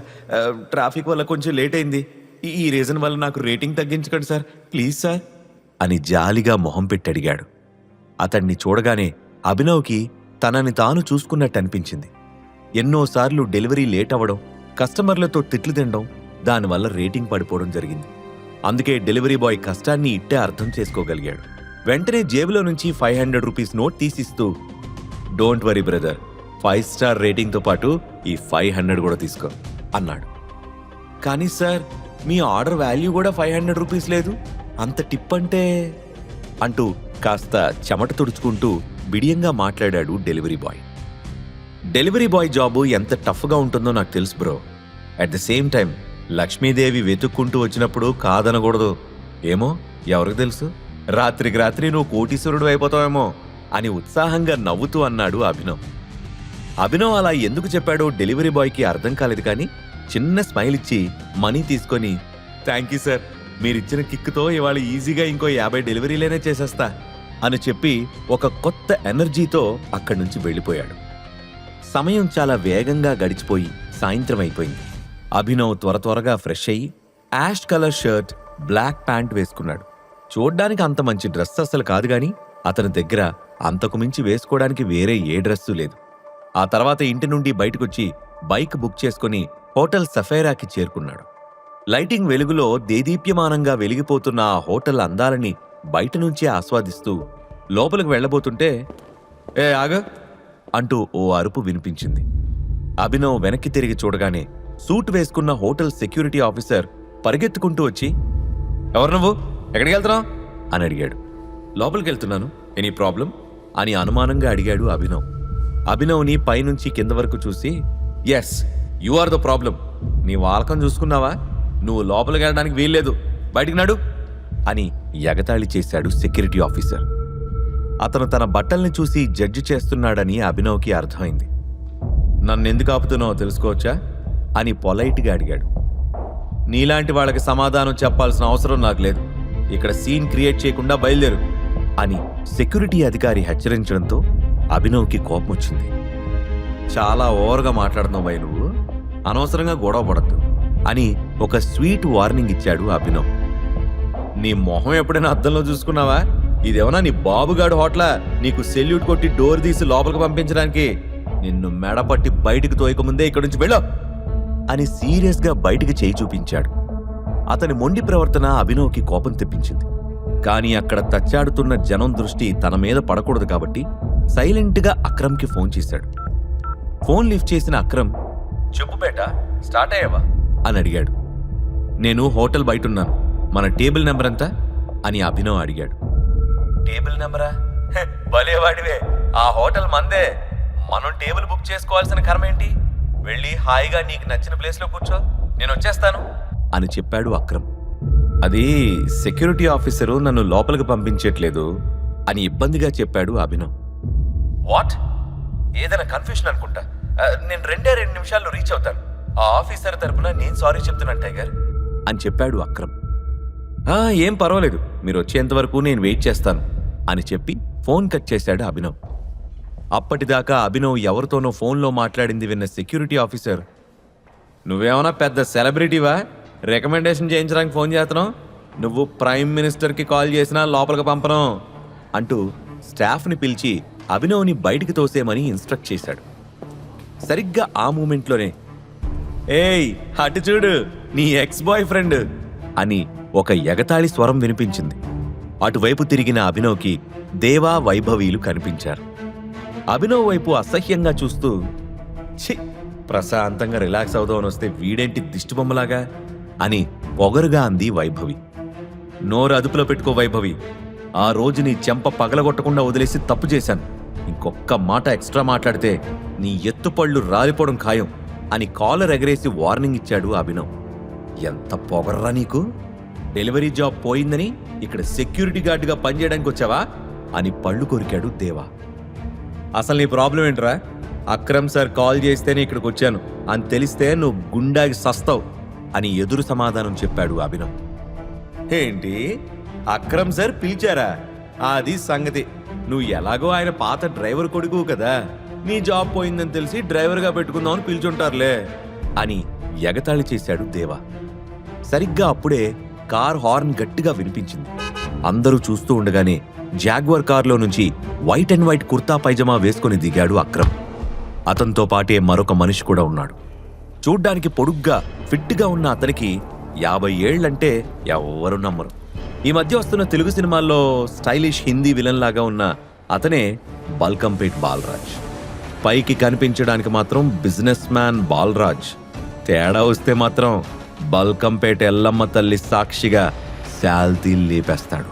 Speaker 6: ట్రాఫిక్ వల్ల కొంచెం లేట్ అయింది. ఈ రీజన్ వల్ల నాకు రేటింగ్ తగ్గించకండి సార్, ప్లీజ్ సార్ అని జాలిగా మొహం పెట్టి అడిగాడు. అతన్ని చూడగానే అభినవ్కి తనని తాను చూసుకున్నట్టు అనిపించింది. ఎన్నోసార్లు డెలివరీ లేట్ అవ్వడం, కస్టమర్లతో తిట్లు తినడం, దానివల్ల రేటింగ్ పడిపోవడం జరిగింది. అందుకే డెలివరీ బాయ్ కష్టాన్ని ఇట్టే అర్థం చేసుకోగలిగాడు. వెంటనే జేబులో నుంచి 500 రూపీస్ నోట్ తీసిస్తూ డోంట్ వరీ బ్రదర్, 5 స్టార్ రేటింగ్తో పాటు ఈ 500 కూడా తీసుకో అన్నాడు. కానీ సార్, మీ ఆర్డర్ వాల్యూ కూడా 500 రూపీస్ లేదు, అంత టిప్ అంటే అంటూ కాస్త చెమట తుడుచుకుంటూ బిడియంగా మాట్లాడాడు delivery boy. Delivery boy job ఎంత టఫ్గా ఉంటుందో నాకు తెలుసు bro. At the same time Lakshmidevi వెతుక్కుంటూ వచ్చినప్పుడు కాదనకూడదు. ఏమో ఎవరికి తెలుసు, రాత్రికి రాత్రి నువ్వు కోటీశ్వరుడు అయిపోతావేమో అని ఉత్సాహంగా నవ్వుతూ అన్నాడు అభినవ్. అభినవ్ అలా ఎందుకు చెప్పాడో డెలివరీ బాయ్కి అర్థం కాలేదు, కానీ చిన్న స్మైల్ ఇచ్చి మనీ తీసుకొని థ్యాంక్ యూ సార్, మీరిచ్చిన కిక్తో ఇవాళ ఈజీగా ఇంకో 50 డెలివరీలేనే చేసేస్తా అని చెప్పి ఒక కొత్త ఎనర్జీతో అక్కడి నుంచి వెళ్ళిపోయాడు. సమయం చాలా వేగంగా గడిచిపోయి సాయంత్రం అయిపోయింది. అభినవ్ త్వరగా ఫ్రెష్ అయ్యి ash colour shirt, black pant వేసుకున్నాడు. చూడ్డానికి అంత మంచి డ్రెస్ అసలు కాదు, గాని అతని దగ్గర అంతకు మించి వేసుకోవడానికి వేరే ఏ డ్రెస్సు లేదు. ఆ తర్వాత ఇంటి నుండి బయటకొచ్చి బైక్ బుక్ చేసుకుని హోటల్ సఫైరాకి చేరుకున్నాడు. లైటింగ్ వెలుగులో దేదీప్యమానంగా వెలిగిపోతున్న ఆ హోటల్ అందాలని బయట నుంచే ఆస్వాదిస్తూ లోపలికి వెళ్లబోతుంటే ఏ ఆగ అంటూ ఓ అరుపు వినిపించింది. అభినవ్ వెనక్కి తిరిగి చూడగానే సూట్ వేసుకున్న హోటల్ సెక్యూరిటీ ఆఫీసర్ పరిగెత్తుకుంటూ వచ్చి ఎవరు నువ్వు, ఎక్కడికి వెళ్తున్నావు అని అడిగాడు. లోపలికి వెళ్తున్నాను, ఎనీ ప్రాబ్లం అని అనుమానంగా అడిగాడు అభినవ్. అభినవ్ని పైనుంచి కింద వరకు చూసి yes you are the problem, నీ వాలకం చూసుకున్నావా, నువ్వు లోపలికి వెళ్ళడానికి వీల్లేదు, బయటికి నడు అని ఎగతాళి చేశాడు సెక్యూరిటీ ఆఫీసర్. అతను తన బట్టల్ని చూసి జడ్జి చేస్తున్నాడని అభినవ్కి అర్థమైంది. నన్నెందుకు ఆపుతున్నావో తెలుసుకోవచ్చా అని పొలైట్గా అడిగాడు. నీలాంటి వాళ్ళకి సమాధానం చెప్పాల్సిన అవసరం నాకు లేదు, ఇక్కడ సీన్ క్రియేట్ చేయకుండా బయలుదేరు అని సెక్యూరిటీ అధికారి హెచ్చరించడంతో అభినవ్కి కోపం వచ్చింది. చాలా ఓవర్గా మాట్లాడుతున్నావు భయ్, నువ్వు అనవసరంగా గొడవ పడద్దు అని ఒక స్వీట్ వార్నింగ్ ఇచ్చాడు అభినవ్. నీ మొహం ఎప్పుడైనా అద్దంలో చూసుకున్నావా, ఇదేమన్నా నీ బాబుగాడు హోటలా నీకు సెల్యూట్ కొట్టి డోర్ తీసి లోపలికి పంపించడానికి, నిన్ను మెడపట్టి బయటికి తోయకముందే ఇక్కడి నుంచి వెళ్ళో అని సీరియస్గా బయటికి చేయి చూపించాడు. అతని మొండి ప్రవర్తన అభినవ్కి కోపం తెప్పించింది. కానీ అక్కడ తచ్చాడుతున్న జనం దృష్టి తన మీద పడకూడదు కాబట్టి సైలెంట్గా అక్రమ్కి ఫోన్ చేశాడు. ఫోన్ లిఫ్ట్ చేసిన అక్రమ్ చెప్పు బేటా స్టార్ట్ అయ్యావా అని అడిగాడు. నేను హోటల్ బయటున్నాను, మన టేబుల్ నెంబర్ ఎంత అని అభినవ్ అడిగాడు. టేబుల్ నెంబరా, భలేవాడివే, ఆ హోటల్ మందే, మనం టేబుల్ బుక్ చేసుకోవాల్సిన కర్మ ఏంటి, వెళ్ళి హాయిగా నీకు నచ్చిన ప్లేస్లో కూర్చో, నేను వచ్చేస్తాను అని చెప్పాడు అక్రమ్. అది సెక్యూరిటీ ఆఫీసరు నన్ను లోపలికి పంపించట్లేదు అని ఇబ్బందిగా చెప్పాడు అభినవ్. వాట్, ఏదైనా కన్ఫ్యూషన్ అనుకుంటా, నేను 2 నిమిషాల్లో రీచ్ అవుతాను, ఆ ఆఫీసర్ తరపున నేను సారీ చెప్తున్నాను టైగర్ అని చెప్పాడు అక్రమ్. ఏం పర్వాలేదు, మీరు వచ్చేంత వరకు నేను వెయిట్ చేస్తాను అని చెప్పి ఫోన్ కట్ చేశాడు అభినవ్. అప్పటిదాకా అభినవ్ ఎవరితోనో ఫోన్లో మాట్లాడింది విన్న సెక్యూరిటీ ఆఫీసర్, నువ్వేమన్నా పెద్ద సెలబ్రిటీవా, రికమెండేషన్ చేయించడానికి ఫోన్ చేస్తున్నావు, నువ్వు ప్రైమ్ మినిస్టర్కి కాల్ చేసినా లోపలికి పంపను అంటూ స్టాఫ్ని పిలిచి అభినవ్ని బయటికి తోసేమని ఇన్స్ట్రక్ట్ చేశాడు. సరిగ్గా ఆ మూమెంట్లోనే ఏయ్ అటు చూడు నీ ఎక్స్ బాయ్ ఫ్రెండ్ అని ఒక ఎగతాళి స్వరం వినిపించింది. అటువైపు తిరిగిన అభినవ్కి దేవా, వైభవీలు కనిపించారు. అభినవ్ వైపు అసహ్యంగా చూస్తూ ఛీ, ప్రశాంతంగా రిలాక్స్ అవుదామని వస్తే వీడేంటి దిష్టిబొమ్మలాగా అని పొగరుగా అంది వైభవి. నోరు అదుపులో పెట్టుకో వైభవి, ఆ రోజు నీ చెంప పగలగొట్టకుండా వదిలేసి తప్పు చేశాను, ఇంకొక్క మాట ఎక్స్ట్రా మాట్లాడితే నీ ఎత్తుపళ్ళు రాలిపోవడం ఖాయం అని కాలర్ ఎగరేసి వార్నింగ్ ఇచ్చాడు అభినవ్. ఎంత పొగర్రా నీకు, డెలివరీ జాబ్ పోయిందని ఇక్కడ సెక్యూరిటీ గార్డుగా పనిచేయడానికి వచ్చావా అని పళ్ళు కొరికాడు దేవా. అసలు నీ ప్రాబ్లం ఏంట్రా, అక్రమ్ సార్ కాల్ చేస్తేనే ఇక్కడికి వచ్చాను అని తెలిస్తే నువ్వు గుండాకి సస్తావు అని ఎదురు సమాధానం చెప్పాడు అభినవ్. ఏంటి, అక్రమ్ సార్ పిలిచారా, అది సంగతి, నువ్వు ఎలాగో ఆయన పాత డ్రైవర్ కొడుకు కదా, నీ జాబ్ పోయిందని తెలిసి డ్రైవర్గా పెట్టుకుందామని పిలిచుంటారులే అని ఎగతాళి చేశాడు దేవా. సరిగ్గా అప్పుడే కార్ హార్న్ గట్టిగా వినిపించింది. అందరూ చూస్తూ ఉండగానే జాగ్వర్ కార్లో నుంచి white and white kurta pyjama వేసుకుని దిగాడు అక్రమ్. అతనితో పాటే మరొక మనిషి కూడా ఉన్నాడు. చూడ్డానికి పొడుగ్గా ఫిట్గా ఉన్న అతనికి 50 ఏళ్లంటే ఎవ్వరూ నమ్మరు. ఈ మధ్య వస్తున్న తెలుగు సినిమాల్లో స్టైలిష్ హిందీ విలన్ లాగా ఉన్న అతనే బల్కంపేట్ బాలరాజ్. పైకి కనిపించడానికి మాత్రం బిజినెస్ మ్యాన్ బాలరాజ్, తేడా వస్తే మాత్రం బల్కంపేట ఎల్లమ్మ తల్లి సాక్షిగా శాల్తీ లేపేస్తాడు.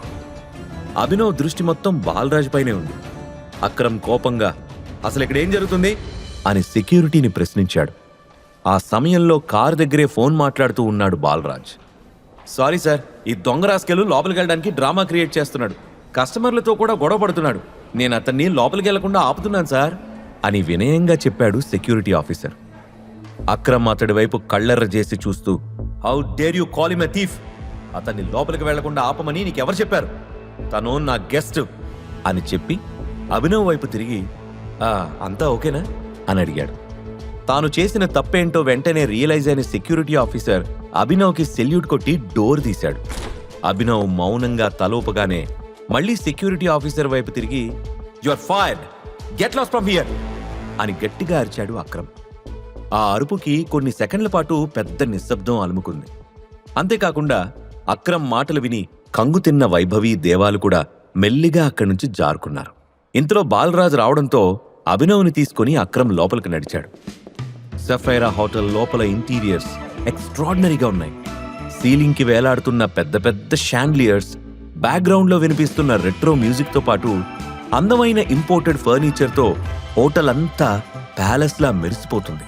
Speaker 6: అభినవ్ దృష్టి మొత్తం బాలరాజ్ పైనే ఉంది. అక్రమ్ కోపంగా అసలు ఇక్కడ ఏం జరుగుతుంది అని సెక్యూరిటీని ప్రశ్నించాడు. ఆ సమయంలో కారు దగ్గరే ఫోన్ మాట్లాడుతూ ఉన్నాడు బాలరాజ్. సారీ సార్, ఈ దొంగ రాస్కెలు లోపలికి వెళ్ళడానికి డ్రామా క్రియేట్ చేస్తున్నాడు. కస్టమర్లతో కూడా గొడవ పడుతున్నాడు. నేను అతన్ని లోపలికి వెళ్లకుండా ఆపుతున్నాను సార్ అని వినయంగా చెప్పాడు సెక్యూరిటీ ఆఫీసర్. అక్రమ్ అతడి వైపు కళ్ళెర్ర చేసి చూస్తూ, how dare you call him a thief? అతన్ని లోపలికి వెళ్లకుండా ఆపమని నీకెవరు చెప్పారు? తను నా గెస్ట్ అని చెప్పి అభినవ్ వైపు తిరిగి, అంతా ఓకేనా అని అడిగాడు. తాను చేసిన తప్పేంటో వెంటనే రియలైజ్ అయిన సెక్యూరిటీ ఆఫీసర్ అభినవ్కి సెల్యూట్ కొట్టి డోర్ తీశాడు. అభినవ్ మౌనంగా తలోపగానే మళ్ళీ సెక్యూరిటీ ఆఫీసర్ వైపు తిరిగి, you are fired, get lost from here అని గట్టిగా అరిచాడు అక్రమ్. ఆ అరుపుకి కొన్ని సెకండ్ల పాటు పెద్ద నిశ్శబ్దం అలుముకుంది. అంతేకాకుండా అక్రమ్ మాటలు విని కంగుతిన్న వైభవి, దేవాలు కూడా మెల్లిగా అక్కడి నుంచి జారుకున్నారు. ఇంతలో బాలరాజ్ రావడంతో అభినవ్ని తీసుకుని అక్రమ్ లోపలికి నడిచాడు. సఫైరా హోటల్ లోపల ఇంటీరియర్స్ ఎక్స్ట్రాడినరీగా ఉన్నాయి. సీలింగ్కి వేలాడుతున్న పెద్ద పెద్ద షాండ్లియర్స్, బ్యాక్గ్రౌండ్లో వినిపిస్తున్న రెట్రో మ్యూజిక్తో పాటు అందమైన ఇంపోర్టెడ్ ఫర్నిచర్తో హోటల్ అంతా ప్యాలెస్లా మెరిసిపోతుంది.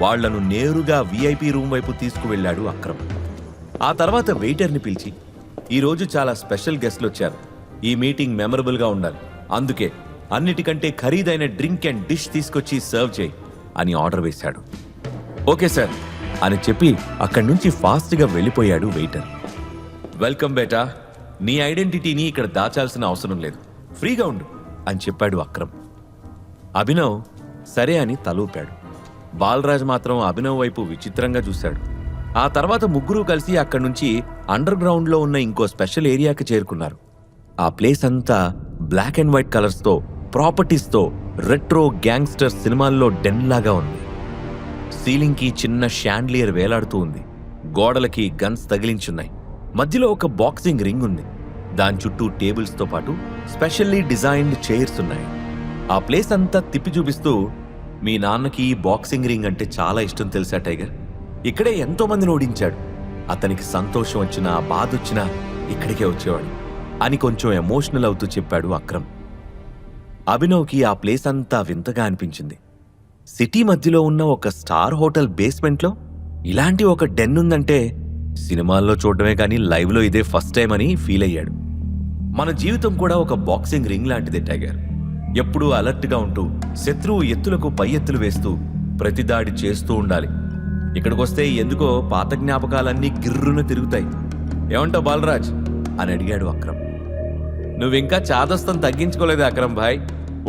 Speaker 6: వాళ్లను నేరుగా VIP రూమ్ వైపు తీసుకువెళ్లాడు అక్రమ్. ఆ తర్వాత వెయిటర్ని పిలిచి, ఈరోజు చాలా స్పెషల్ గెస్ట్లు వచ్చారు, ఈ మీటింగ్ మెమరబుల్గా ఉండాలి, అందుకే అన్నిటికంటే ఖరీదైన డ్రింక్ అండ్ డిష్ తీసుకొచ్చి సర్వ్ చేయి అని ఆర్డర్ వేశాడు. ఓకే సార్ అని చెప్పి అక్కడి నుంచి ఫాస్ట్గా వెళ్ళిపోయాడు వెయిటర్. వెల్కమ్ బేటా, నీ ఐడెంటిటీని ఇక్కడ దాచాల్సిన అవసరం లేదు, ఫ్రీగా ఉండు అని చెప్పాడు అక్రమ్. అభినవ్ సరే అని తలూపాడు. బాలరాజ్ మాత్రం అభినవ్ వైపు విచిత్రంగా చూశాడు. ఆ తర్వాత ముగ్గురు కలిసి అక్కడి నుంచి అండర్ గ్రౌండ్లో ఉన్న ఇంకో స్పెషల్ ఏరియాకి చేరుకున్నారు. ఆ ప్లేస్ అంతా బ్లాక్ అండ్ వైట్ కలర్స్తో, ప్రాపర్టీస్తో రెట్రో గ్యాంగ్స్టర్ సినిమాల్లో డెన్లాగా ఉంది. సీలింగ్కి చిన్న షాండ్లియర్ వేలాడుతూ ఉంది. గోడలకి గన్స్ తగిలించున్నాయి. మధ్యలో ఒక బాక్సింగ్ రింగ్ ఉంది. దాని చుట్టూ టేబుల్స్తో పాటు స్పెషల్లీ డిజైన్డ్ చైర్స్ ఉన్నాయి. ఆ ప్లేస్ అంతా తిప్పి చూపిస్తూ, మీ నాన్నకి బాక్సింగ్ రింగ్ అంటే చాలా ఇష్టం తెలుసా టైగర్? ఇక్కడే ఎంతో మందిని ఓడించాడు. అతనికి సంతోషం వచ్చినా బాధ వచ్చినా ఇక్కడికే వచ్చేవాడు అని కొంచెం ఎమోషనల్ అవుతూ చెప్పాడు అక్రమ్. అభినవ్కి ఆ ప్లేస్ అంతా వింతగా అనిపించింది. సిటీ మధ్యలో ఉన్న ఒక స్టార్ హోటల్ బేస్మెంట్లో ఇలాంటి ఒక డెన్ ఉందంటే సినిమాల్లో చూడటమే కానీ లైవ్లో ఇదే ఫస్ట్ టైం అని ఫీల్ అయ్యాడు. మన జీవితం కూడా ఒక బాక్సింగ్ రింగ్ లాంటిదే టైగర్. ఎప్పుడూ అలర్ట్గా ఉంటూ శత్రువు ఎత్తులకు పై ఎత్తులు వేస్తూ ప్రతిదాడి చేస్తూ ఉండాలి. ఇక్కడికొస్తే ఎందుకో పాత జ్ఞాపకాలన్నీ గిర్రున తిరుగుతాయి. ఏమంటావు బాలరాజ్ అని అడిగాడు అక్రమ్. నువ్వింకా చాదస్తం తగ్గించుకోలేదు అక్రమ్ భాయ్,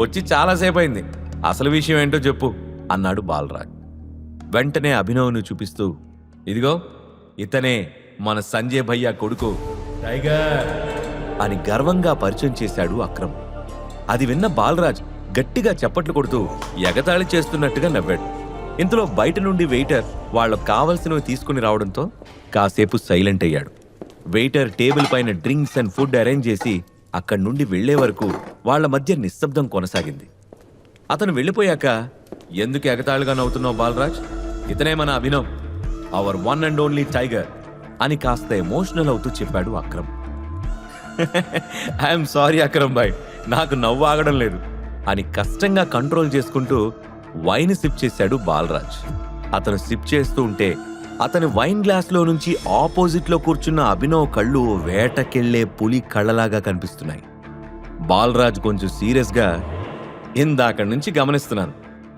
Speaker 6: వచ్చి చాలాసేపు అయింది, అసలు విషయం ఏంటో చెప్పు అన్నాడు బాలరాజ్. వెంటనే అభినవ్ను చూపిస్తూ, ఇదిగో ఇతనే మన సంజయ్ భయ్యా కొడుకు టైగర్ అని గర్వంగా పరిచయం చేశాడు అక్రమ్. అది విన్న బాలరాజ్ గట్టిగా చప్పట్లు కొడుతూ ఎగతాళి చేస్తున్నట్టుగా నవ్వాడు. ఇంతలో బయట నుండి వెయిటర్ వాళ్ళకు కావలసినవి తీసుకుని రావడంతో కాసేపు సైలెంట్ అయ్యాడు. వెయిటర్ టేబుల్ పైన డ్రింక్స్ అండ్ ఫుడ్ అరేంజ్ చేసి అక్కడి నుండి వెళ్లే వరకు వాళ్ల మధ్య నిశ్శబ్దం కొనసాగింది. అతను వెళ్ళిపోయాక, ఎందుకు ఎగతాళిగా నవ్వుతున్నావు బాలరాజ్? ఇతనే మన Abhinav, our one and only tiger అని కాస్త ఎమోషనల్ అవుతూ చెప్పాడు అక్రమ్. ఐఎమ్ సారీ అక్రమ్ భాయ్, నాకు నవ్వు ఆగడం లేదు అని కష్టంగా కంట్రోల్ చేసుకుంటూ వైన్ సిప్ చేశాడు బాలరాజ్. అతను సిప్ చేస్తూ ఉంటే అతని వైన్ గ్లాస్లో నుంచి ఆపోజిట్లో కూర్చున్న అభినవ్ కళ్ళు వేటకెళ్లే పులి కళ్ళలాగా కనిపిస్తున్నాయి. బాలరాజ్ కొంచెం సీరియస్గా, ఇందాక నుంచి గమనిస్తున్నాను,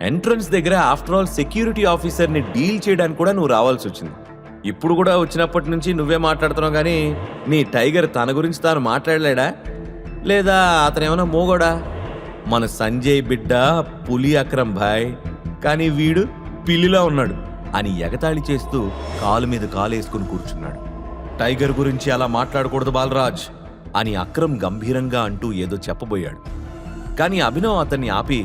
Speaker 6: ఎంట్రన్స్ దగ్గర ఆఫ్టర్ ఆల్ సెక్యూరిటీ ఆఫీసర్ని డీల్ చేయడానికి కూడా నువ్వు రావాల్సి వచ్చింది. ఇప్పుడు కూడా వచ్చినప్పటి నుంచి నువ్వే మాట్లాడుతున్నావు కానీ నీ టైగర్ తన గురించి తాను మాట్లాడలేడా? లేదా అతనేమన్నా మోగోడా? మన సంజయ్ బిడ్డ పులి అక్రమ్ భాయ్, కానీ వీడు పిల్లిలా ఉన్నాడు అని ఎగతాళి చేస్తూ కాలు మీద కాలేసుకుని కూర్చున్నాడు. టైగర్ గురించి అలా మాట్లాడకూడదు బాలరాజ్ అని అక్రమ్ గంభీరంగా అంటూ ఏదో చెప్పబోయాడు. కానీ అభినవ్ అతన్ని ఆపి,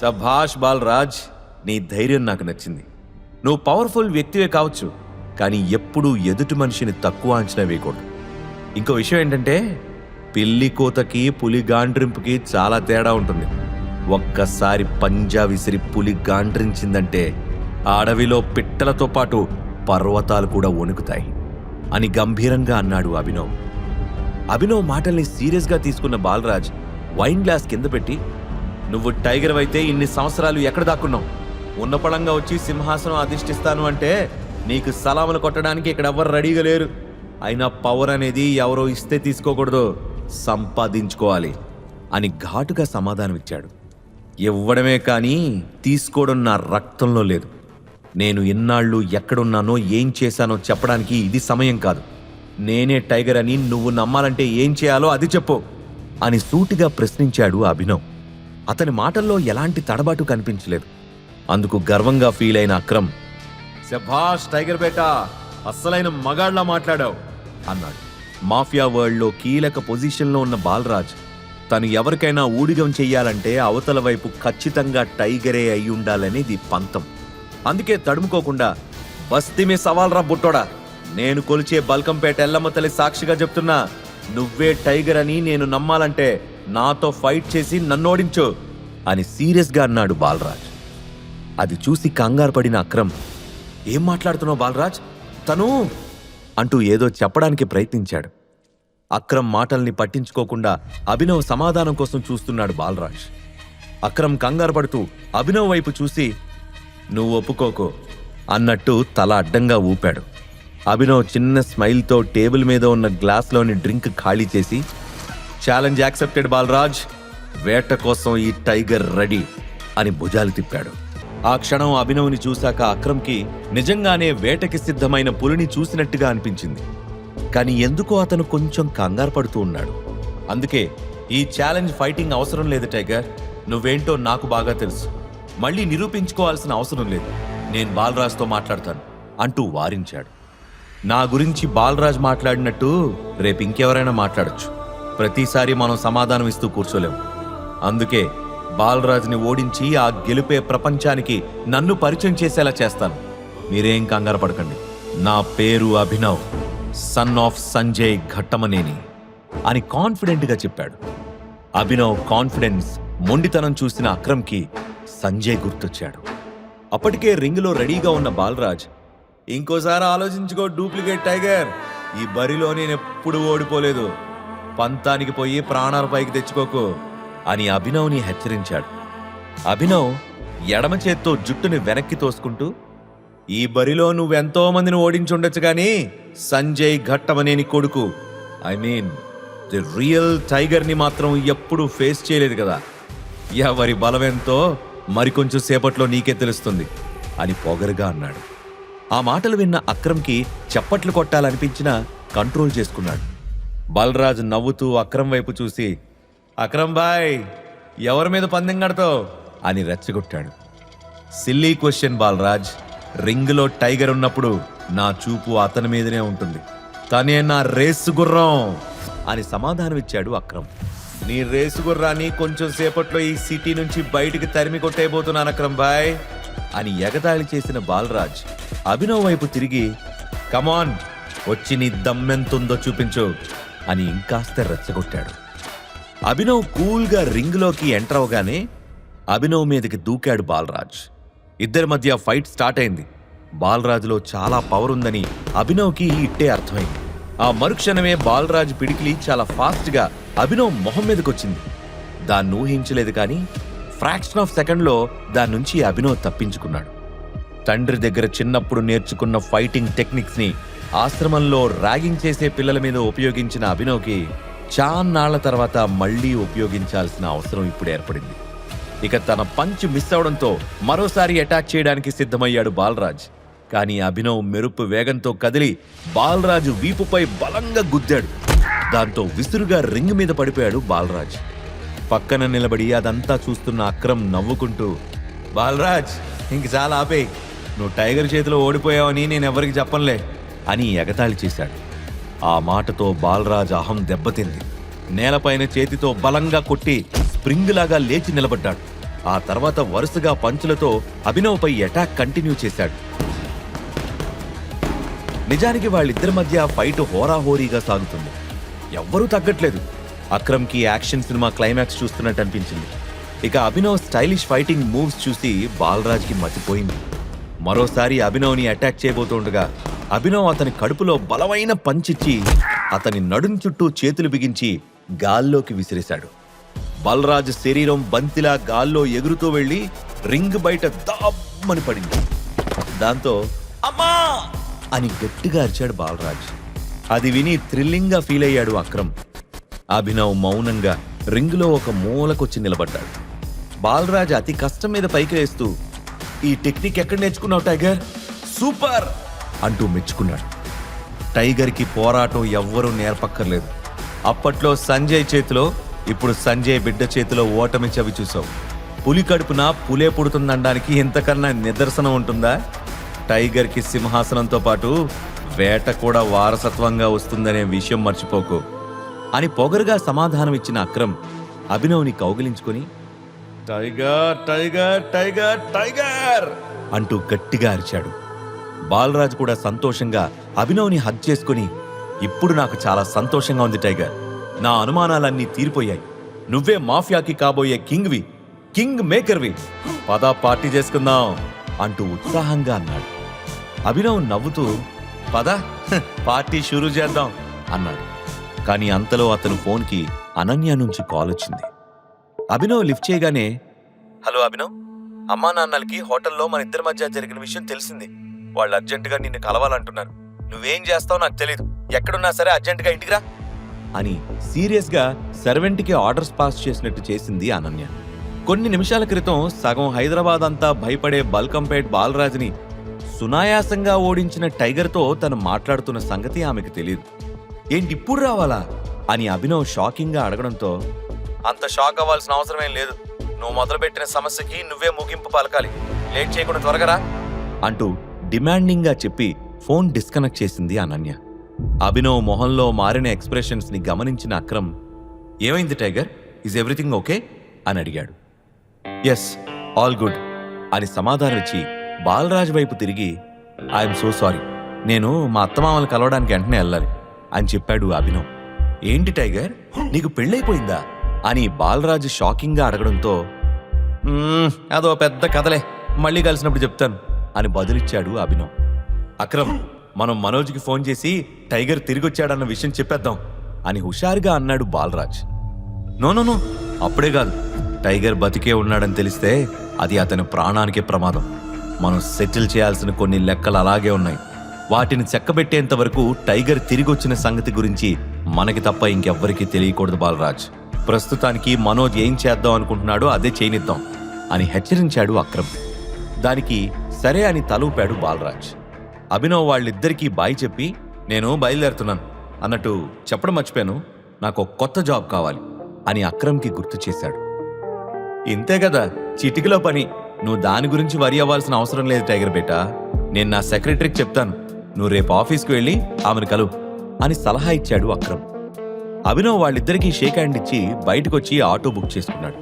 Speaker 6: సభాష్ బాలరాజ్, నీ ధైర్యం నాకు నచ్చింది. నువ్వు పవర్ఫుల్ వ్యక్తివే కావచ్చు, కానీ ఎప్పుడూ ఎదుటి మనిషిని తక్కువ అంచనా వేయకూడదు. ఇంకో విషయం ఏంటంటే, పిల్లి కోతకి పులి గాండ్రింపుకి చాలా తేడా ఉంటుంది. ఒక్కసారి పంజా విసిరి పులి గాండ్రించిందంటే అడవిలో పిట్టలతో పాటు పర్వతాలు కూడా వణుకుతాయి అని గంభీరంగా అన్నాడు అభినవ్. అభినవ్ మాటల్ని సీరియస్గా తీసుకున్న బాలరాజ్ వైన్ గ్లాస్ కింద పెట్టి, నువ్వు టైగర్ అయితే ఇన్ని సంవత్సరాలు ఎక్కడ దాక్కున్నావు? ఉన్నపళంగా వచ్చి సింహాసనం అధిష్ఠిస్తాను అంటే నీకు సలాములు కొట్టడానికి ఇక్కడ ఎవ్వరు రెడీగా లేరు. అయినా పవర్ అనేది ఎవరో ఇస్తే తీసుకోకూడదు, సంపాదించుకోవాలి అని ఘాటుగా సమాధానమిచ్చాడు. ఇవ్వడమే కానీ తీసుకోవడం నా రక్తంలో లేదు. నేను ఎన్నాళ్ళు ఎక్కడున్నానో ఏం చేశానో చెప్పడానికి ఇది సమయం కాదు. నేనే టైగర్ అని నువ్వు నమ్మాలంటే ఏం చేయాలో అది చెప్పు అని సూటిగా ప్రశ్నించాడు అభినవ్. అతని మాటల్లో ఎలాంటి తడబాటు కనిపించలేదు. అందుకు గర్వంగా ఫీల్ అయిన అక్రమ్, శభాష్ టైగర్ బేటా, అస్సలైన మగాళ్లా మాట్లాడావు అన్నాడు. మాఫియా వరల్డ్లో కీలక పొజిషన్లో ఉన్న బాలరాజ్ తను ఎవరికైనా ఊడిగం చెయ్యాలంటే అవతల వైపు ఖచ్చితంగా టైగరే అయి ఉండాలనేది పంతం. అందుకే తడుముకోకుండా, బస్తీమే సవాల్ రా బుట్టోడా, నేను కొలిచే బల్కంపేట ఎల్లమ్మ తల్లి సాక్షిగా చెప్తున్నా, నువ్వే టైగర్ అని నేను నమ్మాలంటే నాతో ఫైట్ చేసి నన్నోడించు అని సీరియస్గా అన్నాడు బాలరాజ్. అది చూసి కంగారు పడిన అక్రమ్, ఏం మాట్లాడుతున్నావు బాలరాజ్, తను అంటూ ఏదో చెప్పడానికి ప్రయత్నించాడు. అక్రమ్ మాటల్ని పట్టించుకోకుండా అభినవ్ సమాధానం కోసం చూస్తున్నాడు బాలరాజ్. అక్రమ్ కంగారు పడుతూ అభినవ్ వైపు చూసి, నువ్వు ఒప్పుకోకో అన్నట్టు తల అడ్డంగా ఊపాడు. అభినవ్ చిన్న స్మైల్తో టేబుల్ మీద ఉన్న గ్లాస్లోని డ్రింక్ ఖాళీ చేసి, ఛాలెంజ్ యాక్సెప్టెడ్ బాలరాజ్, వేట కోసం ఈ టైగర్ రెడీ అని భుజాలు తిప్పాడు. ఆ క్షణం అభినవ్ని చూశాక అక్రమ్కి నిజంగానే వేటకి సిద్ధమైన పులిని చూసినట్టుగా అనిపించింది. కానీ ఎందుకో అతను కొంచెం కంగారు పడుతూ ఉన్నాడు. అందుకే, ఈ ఛాలెంజ్ ఫైటింగ్ అవసరం లేదు టైగర్, నువ్వేంటో నాకు బాగా తెలుసు, మళ్ళీ నిరూపించుకోవాల్సిన అవసరం లేదు, నేను బాలరాజ్తో మాట్లాడతాను అంటూ వారించాడు. నా గురించి బాలరాజ్ మాట్లాడినట్టు రేపు ఇంకెవరైనా మాట్లాడొచ్చు. ప్రతిసారి మనం సమాధానం ఇస్తూ కూర్చోలేము. అందుకే బాలరాజ్ని ఓడించి ఆ గెలుపే ప్రపంచానికి నన్ను పరిచయం చేసేలా చేస్తాను. మీరేం కంగారు పడకండి. నా పేరు అభినవ్, సన్ ఆఫ్ సంజయ్ ఘట్టమనేని అని కాన్ఫిడెంట్గా చెప్పాడు. అభినవ్ కాన్ఫిడెన్స్, మొండితనం చూసిన అక్రమ్కి సంజయ్ గుర్తొచ్చాడు. అప్పటికే రింగులో రెడీగా ఉన్న బాలరాజ్, ఇంకోసారి ఆలోచించుకో డూప్లికేట్ టైగర్, ఈ బరిలో నేనెప్పుడు ఓడిపోలేదు, పంతానికి పోయి ప్రాణాల పైకి తెచ్చుకోకు అని అభినవ్ని హెచ్చరించాడు. అభినవ్ ఎడమ చేత్తో జుట్టుని వెనక్కి తోసుకుంటూ, ఈ బరిలో నువ్వెంతో మందిని ఓడించుండొచ్చు కానీ సంజయ్ ఘట్టమనేని కొడుకు, ఐ మీన్ ది రియల్ టైగర్ని మాత్రం ఎప్పుడూ ఫేస్ చేయలేదు కదా, ఎవరి బలమెంతో మరికొంచెం సేపట్లో నీకే తెలుస్తుంది అని పొగరుగా అన్నాడు. ఆ మాటలు విన్న అక్రమ్కి చప్పట్లు కొట్టాలనిపించినా కంట్రోల్ చేసుకున్నాడు. బలరాజ్ నవ్వుతూ అక్రమ్ వైపు చూసి, అక్రమ్ బాయ్, ఎవరి మీద పందెం కడతావు అని రెచ్చగొట్టాడు. సిల్లీ క్వశ్చన్ బాలరాజ్, రింగులో టైగర్ ఉన్నప్పుడు నా చూపు అతని మీదనే ఉంటుంది, తనే నా రేసు గుర్రం అని సమాధానమిచ్చాడు అక్రమ్. నీ రేసు గుర్రాన్ని కొంచెం సేపట్లో ఈ సిటీ నుంచి బయటికి తరిమి కొట్టేయబోతున్నాను అక్రమ్ బాయ్ అని ఎగతాళి చేసిన బాలరాజ్ అభినవ్ వైపు తిరిగి, కమాన్, వచ్చి నీ దమ్మెంతుందో చూపించు అని ఇంకాస్త రెచ్చగొట్టాడు. అభినవ్ కూల్గా రింగ్లోకి ఎంటర్ అవగానే అభినవ్ మీదకి దూకాడు బాలరాజ్. ఇద్దరి మధ్య ఫైట్ స్టార్ట్ అయింది. బాలరాజులో చాలా పవర్ ఉందని అభినవ్కి ఇట్టే అర్థమైంది. ఆ మరుక్షణమే బాలరాజ్ పిడికిలి చాలా ఫాస్ట్గా అభినవ్ మొహం మీదకొచ్చింది. దాన్ని ఊహించలేదు కానీ ఫ్రాక్షన్ ఆఫ్ సెకండ్లో దాని నుంచి అభినవ్ తప్పించుకున్నాడు. తండ్రి దగ్గర చిన్నప్పుడు నేర్చుకున్న ఫైటింగ్ టెక్నిక్స్ని ఆశ్రమంలో ర్యాగింగ్ చేసే పిల్లల మీద ఉపయోగించిన అభినవ్కి చాన్నాళ్ల తర్వాత మళ్లీ ఉపయోగించాల్సిన అవసరం ఇప్పుడు ఏర్పడింది. ఇక తన పంచ్ మిస్ అవడంతో మరోసారి అటాక్ చేయడానికి సిద్ధమయ్యాడు బాలరాజ్. కానీ అభినవ్ మెరుపు వేగంతో కదిలి బాలరాజు వీపుపై బలంగా గుద్దాడు. దాంతో విసురుగా రింగ్ మీద పడిపోయాడు బాలరాజ్. పక్కన నిలబడి అదంతా చూస్తున్న అక్రమ్ నవ్వుకుంటూ, బాలరాజ్ ఇంక చాలా ఆపేయ్, నువ్వు టైగర్ చేతిలో ఓడిపోయావని నేనెవరికి చెప్పనులే అని ఎగతాళి చేశాడు. ఆ మాటతో బాలరాజ్ అహం దెబ్బతింది. నేలపైన చేతితో బలంగా కొట్టి స్ప్రింగ్ లాగా లేచి నిలబడ్డాడు. ఆ తర్వాత వరుసగా పంచులతో అభినవ్పై అటాక్ కంటిన్యూ చేశాడు. నిజానికి వాళ్ళిద్దరి మధ్య ఫైట్ హోరాహోరీగా సాగుతుంది. ఎవ్వరూ తగ్గట్లేదు. అక్రమ్కి యాక్షన్ సినిమా క్లైమాక్స్ చూస్తున్నట్టు అనిపించింది. ఇక అభినవ్ స్టైలిష్ ఫైటింగ్ మూవ్స్ చూసి బాలరాజ్కి మతిపోయింది. మరోసారి అభినవ్ని అటాక్ చేయబోతుండగా అభినవ్ అతని కడుపులో బలమైన పంచిచ్చి అతని నడుం చుట్టూ చేతులు బిగించి గాల్లోకి విసిరేశాడు. బలరాజ్ శరీరం బంతిలా గాల్లో ఎగురుతూ వెళ్లి రింగ్ బయట దామ్మని పడింది. దాంతో అమ్మా అని గట్టిగా అరిచాడు బాలరాజ్. అది విని థ్రిల్లింగ్గా ఫీల్ అయ్యాడు అక్రమ్. అభినవ్ మౌనంగా రింగులో ఒక మూలకొచ్చి నిలబడ్డాడు. బాలరాజ్ అతి కష్టం మీద పైకి వేస్తూ, ఈ టెక్నిక్ ఎక్కడ నేర్చుకున్నావు టైగర్, సూపర్ అంటూ మెచ్చుకున్నాడు. టైగర్కి పోరాటం ఎవ్వరూ నేర్పక్కర్లేదు. అప్పట్లో సంజయ్ చేతిలో, ఇప్పుడు సంజయ్ బిడ్డ చేతిలో ఓటమి చవి చూసావు. పులి కడుపున పులే పుడుతుందనడానికి ఇంతకన్నా నిదర్శనం ఉంటుందా? టైగర్కి సింహాసనంతో పాటు వేట కూడా వారసత్వంగా వస్తుందనే విషయం మర్చిపోకు అని పొగరుగా సమాధానం ఇచ్చిన అక్రమ్ అభినవ్ని కౌగిలించుకొని, టైగర్ టైగర్ టైగర్ టైగర్ అంటూ గట్టిగా అరిచాడు. బాలరాజ్ కూడా సంతోషంగా అభినవ్ని హగ్ చేసుకుని, ఇప్పుడు నాకు చాలా సంతోషంగా ఉంది టైగర్, నా అనుమానాలన్నీ తీరిపోయాయి. నువ్వే మాఫియాకి కాబోయే కింగ్వి, కింగ్ మేకర్వి, పదా పార్టీ చేసుకుందాం అంటూ ఉత్సాహంగా అన్నాడు. అభినవ్ నవ్వుతూ, పదా పార్టీ షురూ చేద్దాం అన్నాడు. కానీ అంతలో అతను ఫోన్కి అనన్య నుంచి కాల్ వచ్చింది. అభినవ్ లిఫ్ట్ చేయగానే, హలో అభినవ్, అమ్మా నాన్నలకి హోటల్లో మన ఇద్దరి మధ్య జరిగిన విషయం తెలిసింది. వాళ్ళు అర్జెంటుగా నిన్ను కలవాలంటున్నారు. నువ్వేం చేస్తావో నాకు తెలీదు, ఎక్కడున్నా సరే అర్జెంటుగా ఇంటికి రా అని సీరియస్గా సర్వెంట్కి ఆర్డర్స్ పాస్ చేసినట్టు చేసింది అనన్య. కొన్ని నిమిషాల క్రితం సగం హైదరాబాద్ అంతా భయపడే బల్కంపేట్ బాలరాజ్ని సునాయాసంగా ఓడించిన టైగర్తో తను మాట్లాడుతున్న సంగతి ఆమెకు తెలియదు. ఏంటి ఇప్పుడు రావాలా అని అభినవ్ షాకింగ్గా అడగడంతో, అంత షాక్ అవ్వాల్సిన అవసరమేం లేదు, నువ్వు మొదలుపెట్టిన సమస్యకి నువ్వే ముగింపు పలకాలి, లేట్ చేయకుండా త్వరగా రా అంటూ డిమాండింగ్గా చెప్పి ఫోన్ డిస్కనెక్ట్ చేసింది అనన్య. అభినవ్ మొహంలో మారిన ఎక్స్ప్రెషన్స్ ని గమనించిన అక్రమ్, ఏమైంది టైగర్, ఈజ్ ఎవ్రీథింగ్ ఓకే అని అడిగాడు. ఎస్, ఆల్ గుడ్ అని సమాధానం ఇచ్చి బాలరాజ్ వైపు తిరిగి, ఐఎమ్ సో సారీ, నేను మా అత్తమామలు కలవడానికి వెంటనే వెళ్ళాలి అని చెప్పాడు అభినవ్. ఏంటి టైగర్, నీకు పెళ్ళైపోయిందా అని బాలరాజ్ షాకింగ్గా అడగడంతో, అదో పెద్ద కథలే, మళ్ళీ కలిసినప్పుడు చెప్తాను అని బదులిచ్చాడు అభినవ్. అక్రమ్, మనం మనోజ్కి ఫోన్ చేసి టైగర్ తిరిగొచ్చాడన్న విషయం చెప్పేద్దాం అని హుషారుగా అన్నాడు బాలరాజ్. నో, అప్పుడే కాదు, టైగర్ బతికే ఉన్నాడని తెలిస్తే అది అతని ప్రాణానికే ప్రమాదం. మనం సెటిల్ చేయాల్సిన కొన్ని లెక్కలు అలాగే ఉన్నాయి. వాటిని చెక్కబెట్టేంత వరకు టైగర్ తిరిగొచ్చిన సంగతి గురించి మనకి తప్ప ఇంకెవ్వరికీ తెలియకూడదు బాలరాజ్. ప్రస్తుతానికి మనోజ్ ఏం చేద్దాం అనుకుంటున్నాడో అదే చేయనిద్దాం అని హెచ్చరించాడు అక్రమ్. దానికి సరే అని తలూపాడు బాలరాజ్. అభినవ్ వాళ్ళిద్దరికీ బాయ్ చెప్పి, నేను బయలుదేరుతున్నాను అన్నట్టు చెప్పడం మర్చిపోయాను, నాకు కొత్త జాబ్ కావాలి అని అక్రమ్కి గుర్తు చేశాడు. ఇంతే కదా, చిటికలో పని, నువ్వు దాని గురించి వరి అవ్వాల్సిన అవసరం లేదు టైగర్ బేటా. నేను నా సెక్రటరీకి చెప్తాను, నువ్వు రేపు ఆఫీస్కి వెళ్ళి ఆమెను కలువు అని సలహా ఇచ్చాడు అక్రమ్. అభినవ్ వాళ్ళిద్దరికీ షేక్ హ్యాండ్ ఇచ్చి బయటకొచ్చి ఆటో బుక్ చేసుకున్నాడు.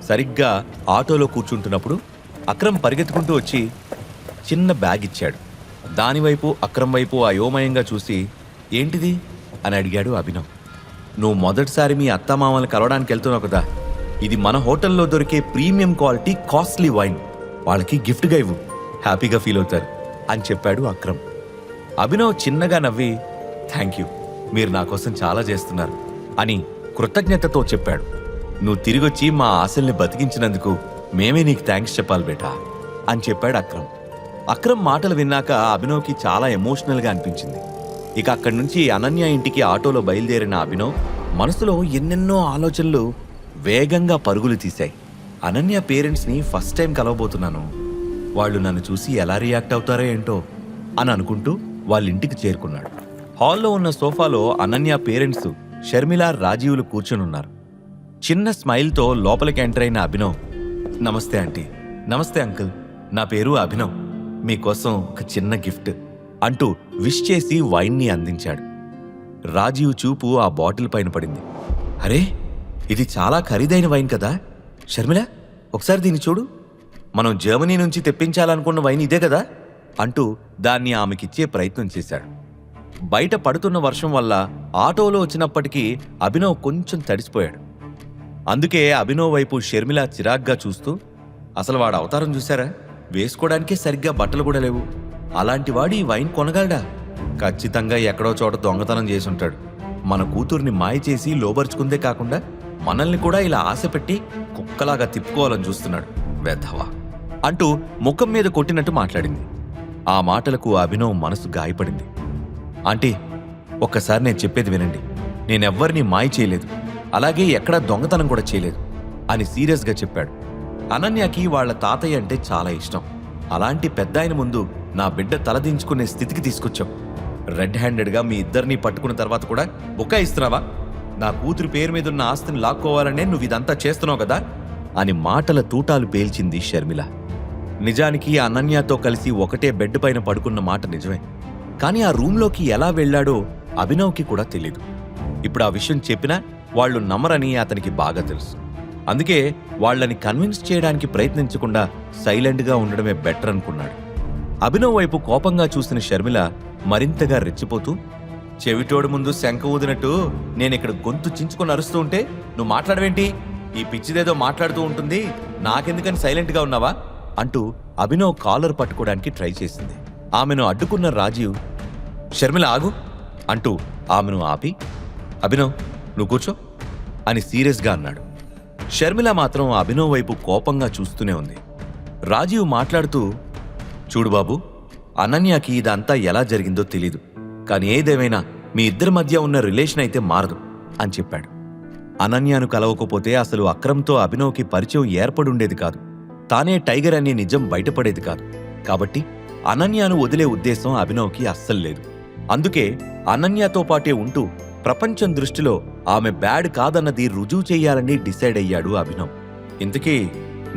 Speaker 6: సరిగ్గా ఆటోలో కూర్చుంటున్నప్పుడు అక్రమ్ పరిగెత్తుకుంటూ వచ్చి చిన్న బ్యాగ్ ఇచ్చాడు. దానివైపు అక్రమ్ వైపు అయోమయంగా చూసి, ఏంటిది అని అడిగాడు అభినవ్. నువ్వు మొదటిసారి మీ అత్తమామల్ని కలవడానికి వెళ్తున్నావు కదా, ఇది మన హోటల్లో దొరికే ప్రీమియం క్వాలిటీ కాస్ట్లీ వైన్, వాళ్ళకి గిఫ్ట్గా ఇవ్వు, హ్యాపీగా ఫీల్ అవుతారు అని చెప్పాడు అక్రమ్. అభినవ్ చిన్నగా నవ్వి, థ్యాంక్ యూ, మీరు నా కోసం చాలా చేస్తున్నారు అని కృతజ్ఞతతో చెప్పాడు. నువ్వు తిరిగొచ్చి మా ఆశల్ని బతికించినందుకు మేమే నీకు థ్యాంక్స్ చెప్పాలి బేటా అని చెప్పాడు అక్రమ్. అక్రమ్ మాటలు విన్నాక అభినవ్కి చాలా ఎమోషనల్గా అనిపించింది. ఇక అక్కడి నుంచి అనన్య ఇంటికి ఆటోలో బయలుదేరిన అభినవ్ మనసులో ఎన్నెన్నో ఆలోచనలు వేగంగా పరుగులు తీశాయి. అనన్య పేరెంట్స్ని ఫస్ట్ టైం కలవబోతున్నాను, వాళ్ళు నన్ను చూసి ఎలా రియాక్ట్ అవుతారో ఏంటో అని అనుకుంటూ వాళ్ళ ఇంటికి చేరుకున్నాడు. హాల్లో ఉన్న సోఫాలో అనన్య పేరెంట్స్ షర్మిల, రాజీవులు కూర్చొనున్నారు. చిన్న స్మైల్తో లోపలికి ఎంటర్ అయిన అభినవ్, నమస్తే ఆంటీ. నమస్తే అంకుల్, నా పేరు అభినవ్, మీకోసం ఒక చిన్న గిఫ్ట్ అంటూ విష్ చేసి వైన్ని అందించాడు. రాజీవ్ చూపు ఆ బాటిల్ పైన పడింది. అరే, ఇది చాలా ఖరీదైన వైన్ కదా షర్మిల, ఒకసారి దీన్ని చూడు, మనం జర్మనీ నుంచి తెప్పించాలనుకున్న వైన్ ఇదే కదా అంటూ దాన్ని ఆమెకిచ్చే ప్రయత్నం చేశాడు. బయట పడుతున్న వర్షం వల్ల ఆటోలో వచ్చినప్పటికీ అభినవ్ కొంచెం తడిసిపోయాడు. అందుకే అభినవ్ వైపు షర్మిల చిరాగ్గా చూస్తూ, అసలు వాడు అవతారం చూశారా, వేసుకోవడానికే సరిగ్గా బట్టలు కూడా లేవు, అలాంటి వాడు ఈ వైన్ కొనగలడా, ఖచ్చితంగా ఎక్కడో చోట దొంగతనం చేసుంటాడు, మన కూతుర్ని మాయ చేసి లోబర్చుకుందే కాకుండా మనల్ని కూడా ఇలా ఆశ పెట్టి కుక్కలాగా తిప్పుకోవాలని చూస్తున్నాడు వెధవా అంటూ ముఖం మీద కొట్టినట్టు మాట్లాడింది. ఆ మాటలకు అభినవ్ మనసు గాయపడింది. ఆంటీ, ఒక్కసారి నేను చెప్పేది వినండి. నేనెవ్వరినీ మాయ చేయలేదు, అలాగే ఎక్కడా దొంగతనం కూడా చేయలేదు అని సీరియస్గా చెప్పాడు. అనన్యకి వాళ్ల తాతయ్య అంటే చాలా ఇష్టం. అలాంటి పెద్దాయన ముందు నా బిడ్డ తలదించుకునే స్థితికి తీసుకొచ్చాం. రెడ్ హ్యాండెడ్గా మీ ఇద్దరినీ పట్టుకున్న తర్వాత కూడా బుకాయిస్తున్నావా? నా కూతురు పేరు మీదున్న ఆస్తిని లాక్కోవాలనే నువ్వు ఇదంతా చేస్తున్నావు కదా అని మాటల తూటాలు పేల్చింది షర్మిల. నిజానికి అనన్యతో కలిసి ఒకటే బెడ్ పైన పడుకున్న మాట నిజమే. కానీ ఆ రూంలోకి ఎలా వెళ్లాడో అభినవ్కి కూడా తెలీదు. ఇప్పుడు ఆ విషయం చెప్పినా వాళ్లు నమ్మరని అతనికి బాగా తెలుసు. అందుకే వాళ్లని కన్విన్స్ చేయడానికి ప్రయత్నించకుండా సైలెంట్గా ఉండడమే బెటర్ అనుకున్నాడు. అభినవ్ వైపు కోపంగా చూసిన షర్మిల మరింతగా రెచ్చిపోతూ, చెవిటోడు ముందు శంఖ ఊదినట్టు నేనిక్కడ గొంతు చించుకొని అరుస్తూ ఉంటే నువ్వు మాట్లాడవేంటి? ఈ పిచ్చిదేదో మాట్లాడుతూ ఉంటుంది, నాకెందుకని సైలెంట్గా ఉన్నావా అంటూ అభినవ్ కాలర్ పట్టుకోవడానికి ట్రై చేసింది. ఆమెను అడ్డుకున్న రాజీవ్, షర్మిల ఆగు అంటూ ఆమెను ఆపి, అభినవ్ నువ్వు కూర్చో అని సీరియస్గా అన్నాడు. షర్మిల మాత్రం అభినవ్ వైపు కోపంగా చూస్తూనే ఉంది. రాజీవ్ మాట్లాడుతూ, చూడు బాబు, అనన్యకి ఇదంతా ఎలా జరిగిందో తెలీదు, కానీ ఏదేమైనా మీ ఇద్దరి మధ్య ఉన్న రిలేషన్ అయితే మారదు అని చెప్పాడు. అనన్యను కలవకపోతే అసలు అక్రమ్తో అభినవ్కి పరిచయం ఏర్పడుండేది కాదు. తానే టైగర్ అనే నిజం బయటపడేది కాదు. కాబట్టి అనన్యను వదిలే ఉద్దేశం అభినవ్కి అస్సలు లేదు. అందుకే అనన్యతో పాటే ఉంటూ ప్రపంచం దృష్టిలో ఆమె బ్యాడ్ కాదన్నది రుజువు చెయ్యాలని డిసైడ్ అయ్యాడు అభినవ్. ఇంతకీ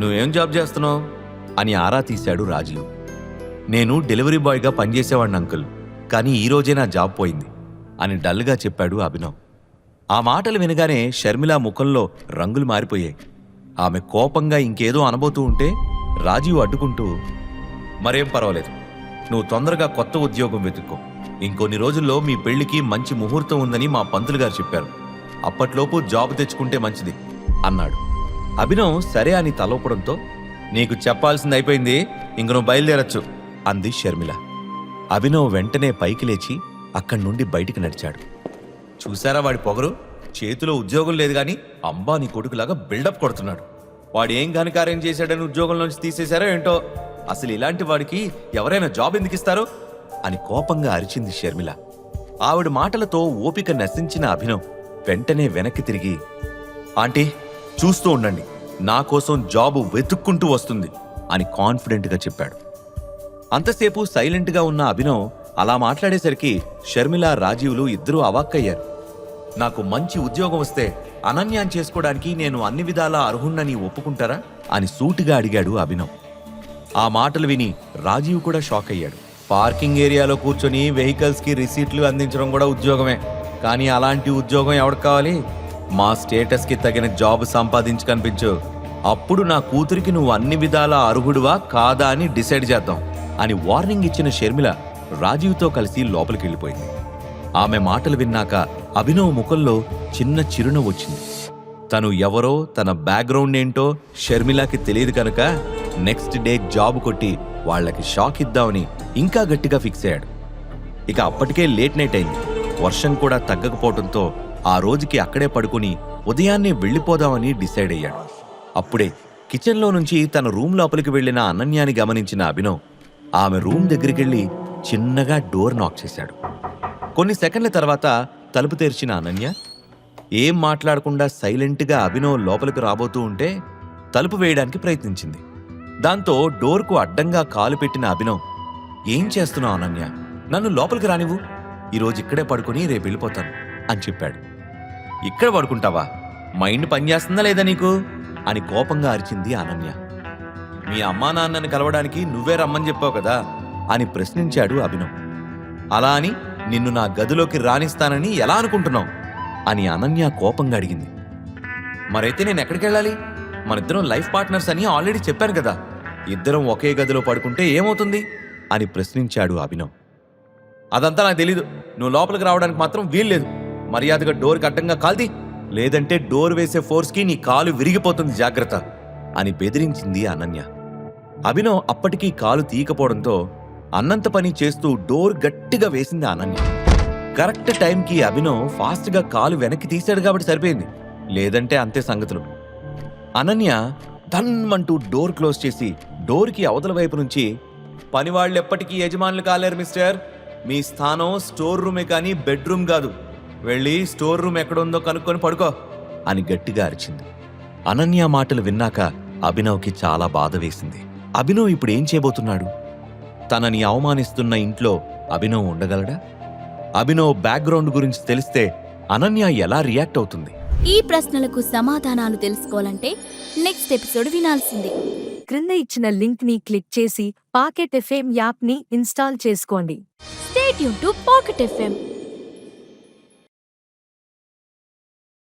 Speaker 6: నువ్వేం జాబ్ చేస్తున్నావు అని ఆరా తీశాడు రాజీవ్. నేను డెలివరీ బాయ్గా పనిచేసేవాడిని అంకుల్, కానీ ఈరోజే నా జాబ్ పోయింది అని డల్గా చెప్పాడు అభినవ్. ఆ మాటలు వినగానే షర్మిల ముఖంలో రంగులు మారిపోయాయి. ఆమె కోపంగా ఇంకేదో అనబోతూ ఉంటే రాజీవ్ అడ్డుకుంటూ, మరేం పర్వాలేదు, నువ్వు తొందరగా కొత్త ఉద్యోగం వెతుక్కో. ఇంకొన్ని రోజుల్లో మీ పెళ్లికి మంచి ముహూర్తం ఉందని మా పంతులు గారు చెప్పారు. అప్పట్లోపు జాబ్ తెచ్చుకుంటే మంచిది అన్నాడు. అభినవ్ సరే అని తలవపడంతో, నీకు చెప్పాల్సింది అయిపోయింది, ఇంక నువ్వు బయలుదేరచ్చు అంది షర్మిల. అభినవ్ వెంటనే పైకి లేచి అక్కడి నుండి బయటికి నడిచాడు. చూశారా వాడి పొగరు? చేతిలో ఉద్యోగం లేదు గాని అంబానీ కొడుకులాగా బిల్డప్ కొడుతున్నాడు. వాడు ఏం ఘనకార్యం చేశాడని ఉద్యోగంలోంచి తీసేశారో ఏంటో. అసలు ఇలాంటి వాడికి ఎవరైనా జాబ్ ఎందుకు ఇస్తారు అని కోపంగా అరిచింది షర్మిల. ఆవిడ మాటలతో ఓపిక నశించిన అభినవ్ వెంటనే వెనక్కి తిరిగి, ఆంటీ చూస్తూ ఉండండి, నా కోసం జాబు వెతుక్కుంటూ వస్తుంది అని కాన్ఫిడెంట్గా చెప్పాడు. అంతసేపు సైలెంట్గా ఉన్న అభినవ్ అలా మాట్లాడేసరికి షర్మిల, రాజీవ్లు ఇద్దరూ అవాక్కయ్యారు. నాకు మంచి ఉద్యోగం వస్తే అనన్యాన్ని చేసుకోవడానికి నేను అన్ని విధాలా అర్హుణ్ణని ఒప్పుకుంటారా అని సూటిగా అడిగాడు అభినవ్. ఆ మాటలు విని రాజీవ్ కూడా షాక్ అయ్యాడు. పార్కింగ్ ఏరియాలో కూర్చొని వెహికల్స్కి రిసీట్లు అందించడం కూడా ఉద్యోగమే, కానీ అలాంటి ఉద్యోగం ఎవరికి కావాలి? మా స్టేటస్కి తగిన జాబ్ సంపాదించి కనిపించు, అప్పుడు నా కూతురికి నువ్వు అన్ని విధాలా అర్హుడువా కాదా అని డిసైడ్ చేద్దాం అని వార్నింగ్ ఇచ్చిన షర్మిల రాజీవ్తో కలిసి లోపలికి వెళ్ళిపోయింది. ఆమె మాటలు విన్నాక అభినవ్ ముఖంలో చిన్న చిరునవ్వు వచ్చింది. తను ఎవరో, తన బ్యాక్గ్రౌండ్ ఏంటో షర్మిలకి తెలియదు కనుక నెక్స్ట్ డే జాబ్ కొట్టి వాళ్లకి షాక్ ఇద్దామని ఇంకా గట్టిగా ఫిక్స్ అయ్యాడు. ఇక అప్పటికే లేట్ నైట్ అయింది. వర్షం కూడా తగ్గకపోవడంతో ఆ రోజుకి అక్కడే పడుకుని ఉదయాన్నే వెళ్ళిపోదామని డిసైడ్ అయ్యాడు. అప్పుడే కిచెన్లో నుంచి తన రూమ్ లోపలికి వెళ్లిన అనన్యాని గమనించిన అభినవ్ ఆమె రూమ్ దగ్గరికెళ్ళి చిన్నగా డోర్ నాక్ చేశాడు. కొన్ని సెకండ్ల తర్వాత తలుపు తెరిచిన అనన్య ఏం మాట్లాడకుండా సైలెంట్గా అభినవ్ లోపలికి రాబోతూ ఉంటే తలుపు వేయడానికి ప్రయత్నించింది. దాంతో డోర్కు అడ్డంగా కాలు పెట్టిన అభినవ్, ఏం చేస్తున్నావు అనన్య, నన్ను లోపలికి రానివ్వు, ఈరోజు ఇక్కడే పడుకుని రేపు వెళ్ళిపోతాను అని చెప్పాడు. ఇక్కడ పడుకుంటావా? మైండ్ పనిచేస్తుందా లేదా నీకు అని కోపంగా అరిచింది అనన్య. మీ అమ్మా నాన్నని కలవడానికి నువ్వే రమ్మని చెప్పావు కదా అని ప్రశ్నించాడు అభినవ్. అలా అని నిన్ను నా గదిలోకి రానిస్తానని ఎలా అనుకుంటున్నావు అని అనన్య కోపంగా అడిగింది. మరైతే నేను ఎక్కడికి వెళ్ళాలి? మనిద్దరం లైఫ్ పార్ట్నర్స్ అని ఆల్రెడీ చెప్పాను కదా, ఇద్దరం ఒకే గదిలో పడుకుంటే ఏమవుతుంది అని ప్రశ్నించాడు అభినవ్. అదంతా నాకు తెలీదు, నువ్వు లోపలికి రావడానికి మాత్రం వీల్లేదు, మర్యాదగా డోర్కి అడ్డంగా కాల్ది, లేదంటే డోర్ వేసే ఫోర్స్కి నీ కాలు విరిగిపోతుంది, జాగ్రత్త అని బెదిరించింది అనన్య. అభినవ్ అప్పటికీ కాలు తీయకపోవడంతో అన్నంత పని చేస్తూ డోర్ గట్టిగా వేసింది అనన్య. కరెక్ట్ టైంకి అభినవ్ ఫాస్ట్ గా కాలు వెనక్కి తీశాడు కాబట్టి సరిపోయింది, లేదంటే అంతే సంగతులు. అనన్య ధన్మంటూ డోర్ క్లోజ్ చేసి డోర్కి అవతల వైపు నుంచి, పనివాళ్ళు ఎప్పటికీ యజమానులు కాలేరు మిస్టర్, మీ స్థానం స్టోర్ రూమే కానీ బెడ్రూమ్ కాదు, వెళ్ళి స్టోర్ రూమ్ ఎక్కడుందో కనుక్కొని పడుకో అని గట్టిగా అరిచింది. అనన్య మాటలు విన్నాక అభినవ్కి చాలా బాధ వేసింది. అభినవ్ ఇప్పుడు ఏం చేయబోతున్నాడు? తనని అవమానిస్తున్న ఇంట్లో అభినవ్ ఉండగలడా? అభినవ్ బ్యాక్గ్రౌండ్ గురించి తెలిస్తే అనన్య ఎలా రియాక్ట్ అవుతుంది?
Speaker 7: ఈ ప్రశ్నలకు సమాధానాలు తెలుసుకోవాలంటే నెక్స్ట్ ఎపిసోడ్ వినాల్సిందే.
Speaker 8: క్రింద ఇచ్చిన లింక్ ని క్లిక్ చేసి పాకెట్ ఎఫ్ఎం యాప్ ని ఇన్స్టాల్ చేసుకోండి.
Speaker 7: Stay tune to pocket FM.